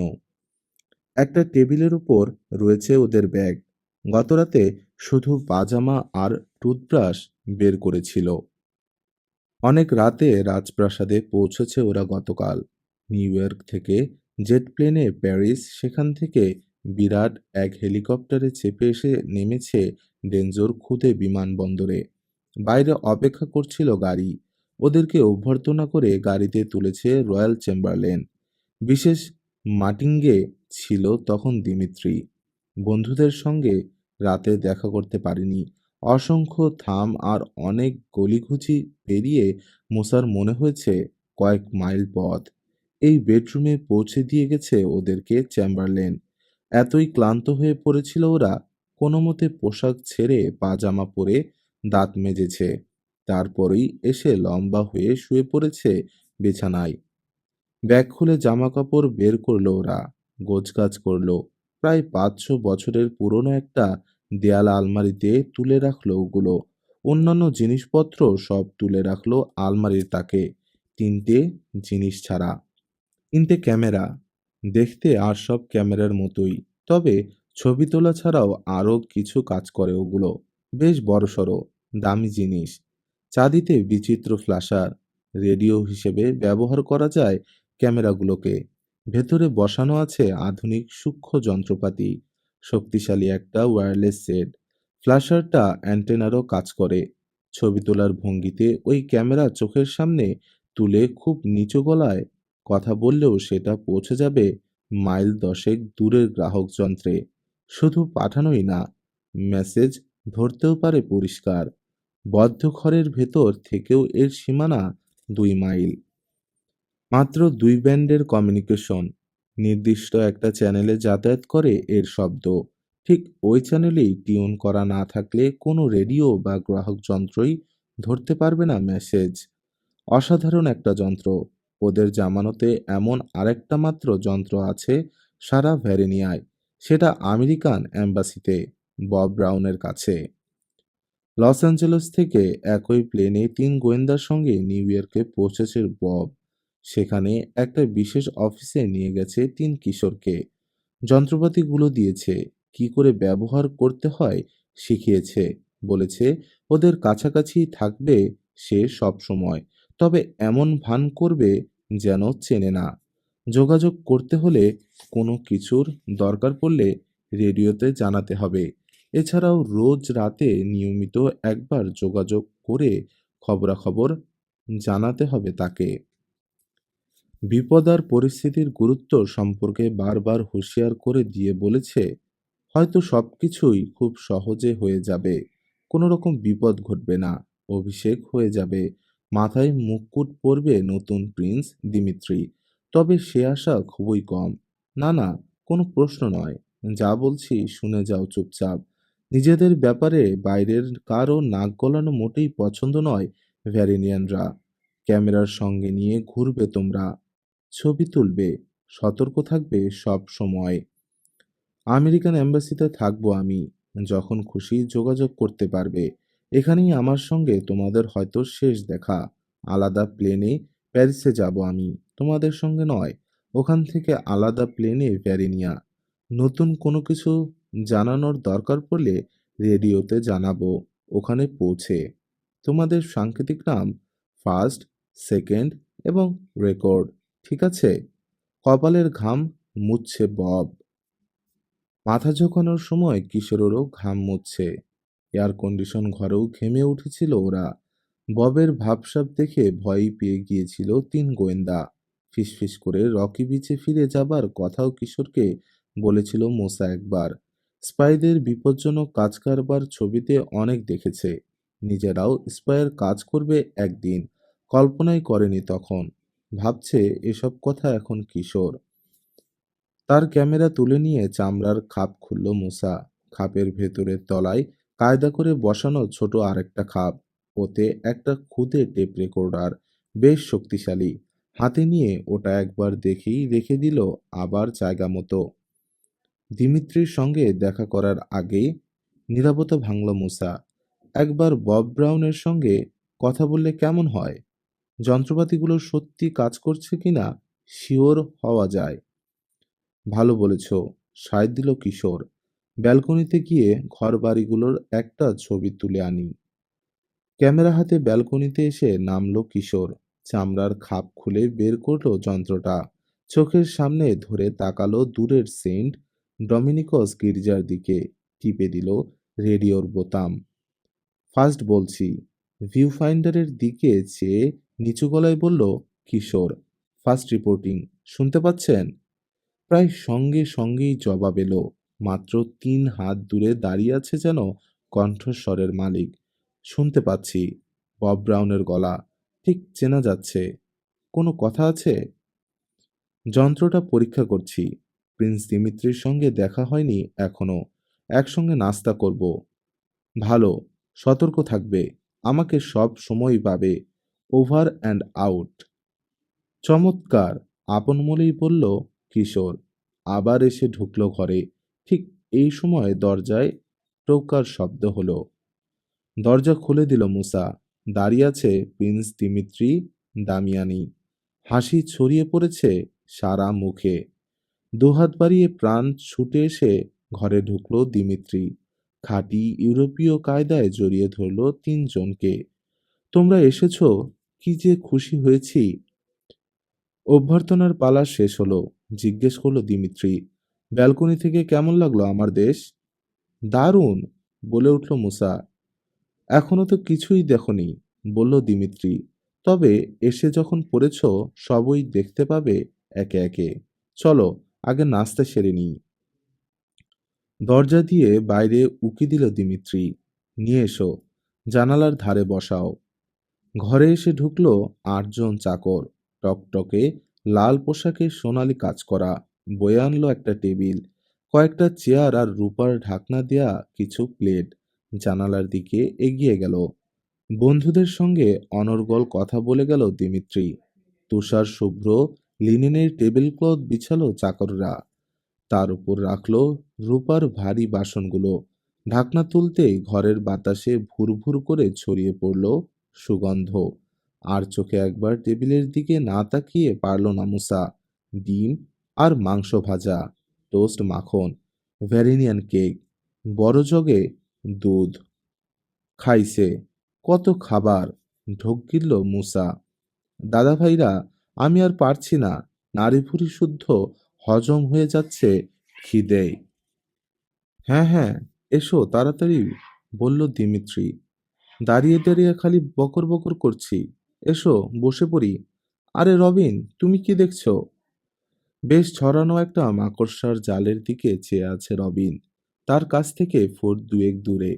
একটা টেবিলের উপর রয়েছে ওদের ব্যাগ। গতরাতে শুধু পাজামা আর টুথব্রাশ বের করেছিল। অনেক রাতে রাজপ্রাসাদে পৌঁছেছে ওরা গতকাল। নিউ ইয়র্ক থেকে জেট প্লেনে প্যারিস, সেখান থেকে বিরাট এক হেলিকপ্টারে চেপে এসে নেমেছে ডেনজোর খুদে বিমানবন্দরে। বাইরে অপেক্ষা করছিল গাড়ি। ওদেরকে অভ্যর্থনা করে গাড়িতে তুলেছে রয়্যাল চেম্বারলেন। বিশেষ মাটিঙ্গে ছিল তখন দিমিত্রি। বন্ধুদের সঙ্গে রাতে দেখা করতে পারেনি। অসংখ্য থাম আর অনেক গলিঘুচি পেরিয়ে মুসার মনে হয়েছে কয়েক মাইল পথ। এই বেডরুমে পৌঁছে দিয়ে গেছে ওদেরকে চেম্বারলেন। এতই ক্লান্ত হয়ে পড়েছিল ওরা, কোনো মতে পোশাক ছেড়ে পাজামা পরে দাঁত মেজেছে। তারপরেই এসে লম্বা হয়ে শুয়ে পড়েছে বিছানায়। ব্যাগ খুলে জামা কাপড় বের করলো ওরা, গোছগাছ করলো। প্রায় ৫০০ বছরের পুরনো একটা দেয়াল আলমারিতে তুলে রাখলো ওগুলো। অন্যান্য জিনিসপত্র সব তুলে রাখলো আলমারির তাকে, ৩টে জিনিস ছাড়া। ৩টে ক্যামেরা, দেখতে আর সব ক্যামেরার মতোই, তবে ছবি তোলা ছাড়াও আরও কিছু কাজ করে ওগুলো। বেশ বড়সড়, দামি জিনিস। চাঁদিতে বিচিত্র ফ্ল্যাশার, রেডিও হিসেবে ব্যবহার করা যায় ক্যামেরাগুলোকে। ভেতরে বসানো আছে আধুনিক সূক্ষ্ম যন্ত্রপাতি, শক্তিশালী একটা ওয়্যারলেস সেট। ফ্ল্যাশারটা অ্যান্টেনারও কাজ করে। ছবি তোলার ভঙ্গিতে ওই ক্যামেরা চোখের সামনে তুলে খুব নিচু গলায় কথা বললেও সেটা পৌঁছে যাবে মাইল ১০ দূরের গ্রাহক যন্ত্রে। শুধু পাঠানোই না, মেসেজ ধরতেও পারে পরিষ্কার। বদ্ধ ঘরের ভেতর থেকেও এর সীমানা ২ মাইল। মাত্র ২ ব্যান্ডের কমিউনিকেশন। নির্দিষ্ট একটা চ্যানেলে যাতায়াত করে এর শব্দ। ঠিক ওই চ্যানেলেই টিউন করা না থাকলে কোনো রেডিও বা গ্রাহক যন্ত্রই ধরতে পারবে না মেসেজ। অসাধারণ একটা যন্ত্র। ওদের জামানতে এমন আরেকটা মাত্র যন্ত্র আছে সারা ভ্যারেনিয়ায়। সেটা আমেরিকান অ্যাম্বাসিতে, বব ব্রাউনের কাছে। লস অ্যাঞ্জেলেস থেকে একই প্লেনে ৩ গোয়েন্দার সঙ্গে নিউ ইয়র্কে পৌঁছেছে বব। সেখানে একটা বিশেষ অফিসে নিয়ে গেছে ৩ কিশোরকে। যন্ত্রপাতিগুলো দিয়েছে, কি করে ব্যবহার করতে হয় শিখিয়েছে। বলেছে ওদের কাছাকাছি থাকবে সে সব সময়, তবে এমন ভান করবে যেন চেনে না। যোগাযোগ করতে হলে কোনো কিছুর দরকার পড়লে রেডিওতে জানাতে হবে। এছাড়াও রোজ রাতে নিয়মিত একবার যোগাযোগ করে খবরাখবর জানাতে হবে তাকে। বিপদ আর পরিস্থিতির গুরুত্ব সম্পর্কে বারবার হুঁশিয়ার করে দিয়ে বলেছে, হয়তো সবকিছুই খুব সহজে হয়ে যাবে, কোনো রকম বিপদ ঘটবে না, অভিষেক হয়ে যাবে, মাথায় মুকুট পরবে নতুন প্রিন্স দিমিত্রি। তবে সে আশা খুবই কম। না না, কোনো প্রশ্ন নয়, যা বলছি শুনে যাও চুপচাপ। নিজেদের ব্যাপারে বাইরের কারো নাক গলানো মোটেই পছন্দ নয় ভ্যারিনিয়ানরা। ক্যামেরার সঙ্গে নিয়ে ঘুরবে তোমরা, ছবি তুলবে, সতর্ক থাকবে সব সময়। আমেরিকান এম্বাসিতে থাকবো আমি, যখন খুশি যোগাযোগ করতে পারবে। এখানেই আমার সঙ্গে তোমাদের হয়তো শেষ দেখা। আলাদা প্লেনে প্যারিসে যাব আমি, তোমাদের সঙ্গে নয়। ওখান থেকে আলাদা প্লেনে ভ্যারিনিয়া। নতুন কোনো কিছু জানানোর দরকার পড়লে রেডিওতে জানাবো ওখানে পৌঁছে। তোমাদের সাংকেতিক নাম ফার্স্ট, সেকেন্ড এবং রেকর্ড, ঠিক আছে? কপালের ঘাম মুছছে বব। মাথা ঝোঁকানোর সময় কিশোরেরও ঘাম মুছছে। এয়ার কন্ডিশন ঘরেও ঘেমে উঠেছিল ওরা। ববের ভাবসাব দেখে ভয়ই পেয়ে গিয়েছিল তিন গোয়েন্দা। ফিসফিস করে রকি বিচে ফিরে যাবার কথাও কিশোরকে বলেছিল মোসা একবার। স্পাইদের বিপজ্জনক কাজ কারবার ছবিতে অনেক দেখেছে। নিজেরাও স্পাইয়ের কাজ করবে একদিন, কল্পনাই করেনি তখন। ভাবছে এসব কথা এখন কিশোর। তার ক্যামেরা তুলে নিয়ে চামড়ার খাপ খুলল মুসা। খাপের ভেতরের তলায় কায়দা করে বসানো ছোট আরেকটা খাপ, ওতে একটা খুদে টেপ রেকর্ডার, বেশ শক্তিশালী। হাতে নিয়ে ওটা একবার দেখেই রেখে দিল আবার জায়গা মতো। দিমিত্রির সঙ্গে দেখা করার আগে নীরবতা ভাঙল মুসা। একবার বব ব্রাউনের সঙ্গে কথা বললে কেমন হয়? যন্ত্রপাতিগুলো সত্যি কাজ করছে কিনা শিওর হওয়া যায়। ভালো বলেছ, সায় দিল কিশোর। ব্যালকনিতে গিয়ে ঘরবাড়িগুলোর একটা ছবি তুলে আনি। ক্যামেরা হাতে ব্যালকনিতে এসে নামলো কিশোর। চামড়ার খাপ খুলে বের করলো যন্ত্রটা। চোখের সামনে ধরে তাকালো দূরের সেন্ট ডমিনিকস গির্জার দিকে। টিপে দিল রেডিওর বোতাম। ফার্স্ট বলছি। ভিউ ফাইন্ডারের দিকে চেয়ে নিচু গলায় বলল কিশোর, ফার্স্ট রিপোর্টিং, শুনতে পাচ্ছেন? প্রায় সঙ্গে সঙ্গেই জবাব এলো। মাত্র ৩ হাত দূরে দাঁড়িয়ে আছে যেন কণ্ঠস্বরের মালিক। শুনতে পাচ্ছি। বব ব্রাউনের গলা। ঠিক চেনা যাচ্ছে। কোনো কথা আছে? যন্ত্রটা পরীক্ষা করছি। প্রিন্স দিমিত্রির সঙ্গে দেখা হয়নি এখনো। একসঙ্গে নাস্তা করব। ভালো। সতর্ক থাকবে। আমাকে সব সময়ই পাবে। Over and out. চমৎকার, আপন মনেই বলল কিশোর। আবার এসে ঢুকলো ঘরে। ঠিক এই সময় দরজায় টোকার শব্দ হলো। দরজা খুলে দিল মুসা। দাঁড়িয়ে আছে প্রিন্স দিমিত্রি দামিয়ানি। হাসি ছড়িয়ে পড়েছে সারা মুখে। দুহাত বাড়িয়ে প্রাণ ছুটে এসে ঘরে ঢুকলো দিমিত্রি। খাঁটি ইউরোপীয় কায়দায় জড়িয়ে ধরল তিনজনকে। তোমরা এসেছো, কি যে খুশি হয়েছি। অভ্যর্থনার পালা শেষ হলো। জিজ্ঞেস করলো দিমিত্রি, ব্যালকনি থেকে কেমন লাগলো আমার দেশ? দারুণ, বলে উঠল মুসা। এখনো তো কিছুই দেখনি, বলল দিমিত্রি। তবে এসে যখন পড়েছ সবই দেখতে পাবে একে একে। চলো আগে নাস্তা সেরে নিই। দরজা দিয়ে বাইরে উকি দিল দিমিত্রি। নিয়ে এসো, জানালার ধারে বসাও। ঘরে এসে ঢুকলো ৮ জন চাকর। টকটকে লাল পোশাকে সোনালি কাজ করা। বয়ে আনলো একটা টেবিল, কয়েকটা চেয়ার আর রূপার ঢাকনা দেয়া কিছু প্লেট। জানালার দিকে এগিয়ে গেল। বন্ধুদের সঙ্গে অনর্গল কথা বলে গেল দিমিত্রি। তুষার শুভ্র লিনেনের টেবিল ক্লথ বিছালো চাকররা। তার উপর রাখলো রূপার ভারী বাসনগুলো। ঢাকনা তুলতেই ঘরের বাতাসে ভুরভুর করে ছড়িয়ে পড়ল সুগন্ধ। আর চোখে একবার টেবিলের দিকে না তাকিয়ে পারল না মুসা। ডিম আর মাংস ভাজা, টোস্ট, মাখন, ভ্যারিনিয়ান কেক, বড় জগে দুধ খাইছে, কত খাবার, ঢোক গিলল মুসা। দাদা ভাইরা, আমি আর পারছি না, নাড়িভুড়ি শুদ্ধ হজম হয়ে যাচ্ছে খিদেয়। হ্যাঁ হ্যাঁ, এসো তাড়াতাড়ি, বলল দিমিত্রি। দাঁড়িয়ে দাঁড়িয়ে খালি বকর বকর করছি, এসো বসে পড়ি। আরে রবিন, তুমি কি দেখছো? বেশ ছড়ানো একটা মাকড়সার জালের দিকে চেয়ে আছে রবিন। তার কাছ থেকে ফুট দুয়েক দূরে,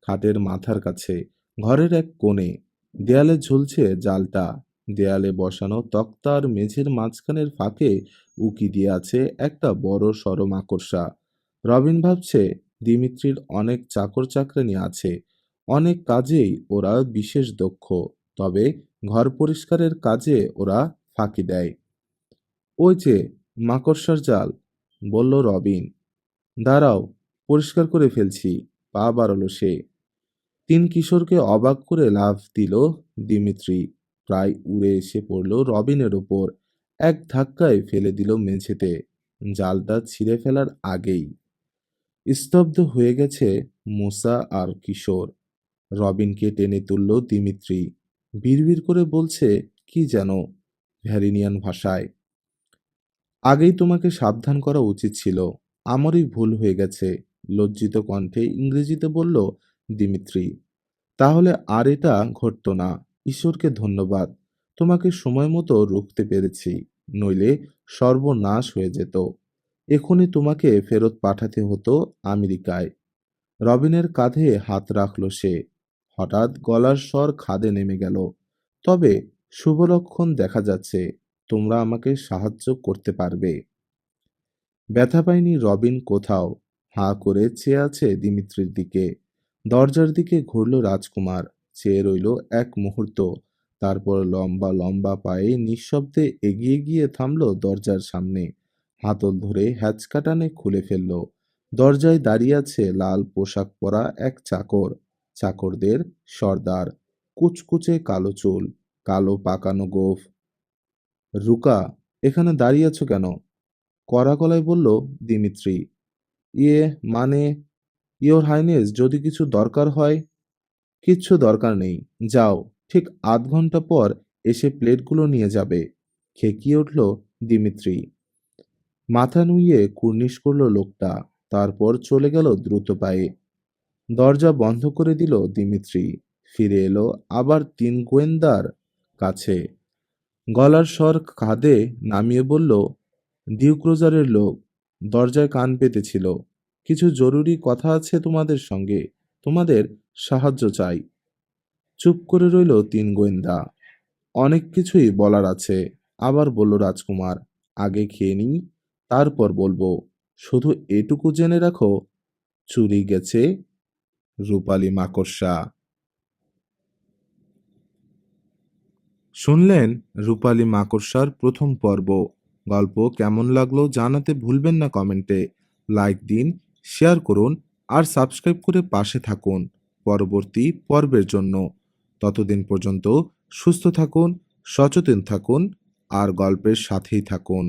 খাটের মাথার কাছে, ঘরের এক কোণে, দেয়ালে ঝুলছে জালটা। দেয়ালে বসানো তক্তার মেঝের মাঝখানের ফাঁকে উকি দিয়ে আছে একটা বড় সড় মাকড়সা। রবিন ভাবছে, দিমিত্রির অনেক চাকর চাকরানি আছে, অনেক কাজেই ওরা বিশেষ দক্ষ, তবে ঘর পরিষ্কারের কাজে ওরা ফাঁকি দেয়। ওই যে মাকড়সার জাল, বলল রবিন। দাঁড়াও, পরিষ্কার করে ফেলছি, পা বাড়ালো সে। তিন কিশোরকে অবাক করে লাফ দিল দিমিত্রি, প্রায় উড়ে এসে পড়ল রবিনের ওপর, এক ধাক্কায় ফেলে দিল মেঝেতে। জালটা ছিঁড়ে ফেলার আগেই স্তব্ধ হয়ে গেছে মুসা আর কিশোর। রবিনকে টেনে তুলল দিমিত্রি, বিড়বিড় করে বলছে কি যেন ভ্যারিনিয়ান ভাষায়। আগেই তোমাকে সাবধান করা উচিত ছিল, আমারই ভুল হয়ে গেছে, লজ্জিত কণ্ঠে ইংরেজিতে বলল দিমিত্রি। তাহলে আর এটা ঘটতো না, ঈশ্বরকে ধন্যবাদ, তোমাকে সময় মতো রুখতে পেরেছি, নইলে সর্বনাশ হয়ে যেত। এখনই তোমাকে ফেরত পাঠাতে হতো আমেরিকায়। রবিনের কাঁধে হাত রাখল সে। হঠাৎ গলার স্বর খাদে নেমে গেল। তবে শুভ লক্ষণ দেখা যাচ্ছে, তোমরা আমাকে সাহায্য করতে পারবে। ব্যথা পায়নি রবিন কোথাও, হাঁ করে চেয়ে আছে দিমিত্রির দিকে। দরজার দিকে ঘুরল রাজকুমার, চেয়ে রইল এক মুহূর্ত, তারপর লম্বা লম্বা পায়ে নিঃশব্দে এগিয়ে গিয়ে থামল দরজার সামনে, হাতল ধরে হ্যাচকা টানে খুলে ফেলল। দরজায় দাঁড়িয়ে আছে লাল পোশাক পরা এক চাকর, চাকরদের সর্দার, কুচকুচে কালো চুল, কালো পাকানো গোঁফ। রুকা, এখানে দাঁড়িয়ে আছো কেন? কড়া গলায় বলল দিমিত্রি। ইয়ে, মানে, ইয়োর হাইনেস, যদি কিছু দরকার হয়। কিচ্ছু দরকার নেই, যাও, ঠিক আধ ঘন্টা পর এসে প্লেটগুলো নিয়ে যাবে, খেকিয়ে উঠল দিমিত্রি। মাথা নুইয়ে কুর্নিশ করল লোকটা, তারপর চলে গেল দ্রুত পায়ে। দরজা বন্ধ করে দিল দিমিত্রি, ফিরে এলো আবার তিন গোয়েন্দার কাছে। গলার স্বর কাঁধে নামিয়ে বলল, ডিউক্রোজারের লোক, দরজায় কান পেতেছিল, কিছু জরুরি কথা আছে তোমাদের সঙ্গে, তোমাদের সাহায্য চাই। চুপ করে রইল তিন গোয়েন্দা। অনেক কিছুই বলার আছে, আবার বলল রাজকুমার, আগে খেয়ে নিই, তারপর বলবো। শুধু এটুকু জেনে রাখো, চুরি গেছে রূপালী মাকড়সা। শুনলেন রূপালী মাকড়সার প্রথম পর্ব। গল্প কেমন লাগলো জানাতে ভুলবেন না কমেন্টে। লাইক দিন, শেয়ার করুন আর সাবস্ক্রাইব করে পাশে থাকুন পরবর্তী পর্বের জন্য। ততদিন পর্যন্ত সুস্থ থাকুন, সচেতন থাকুন আর গল্পের সাথেই থাকুন।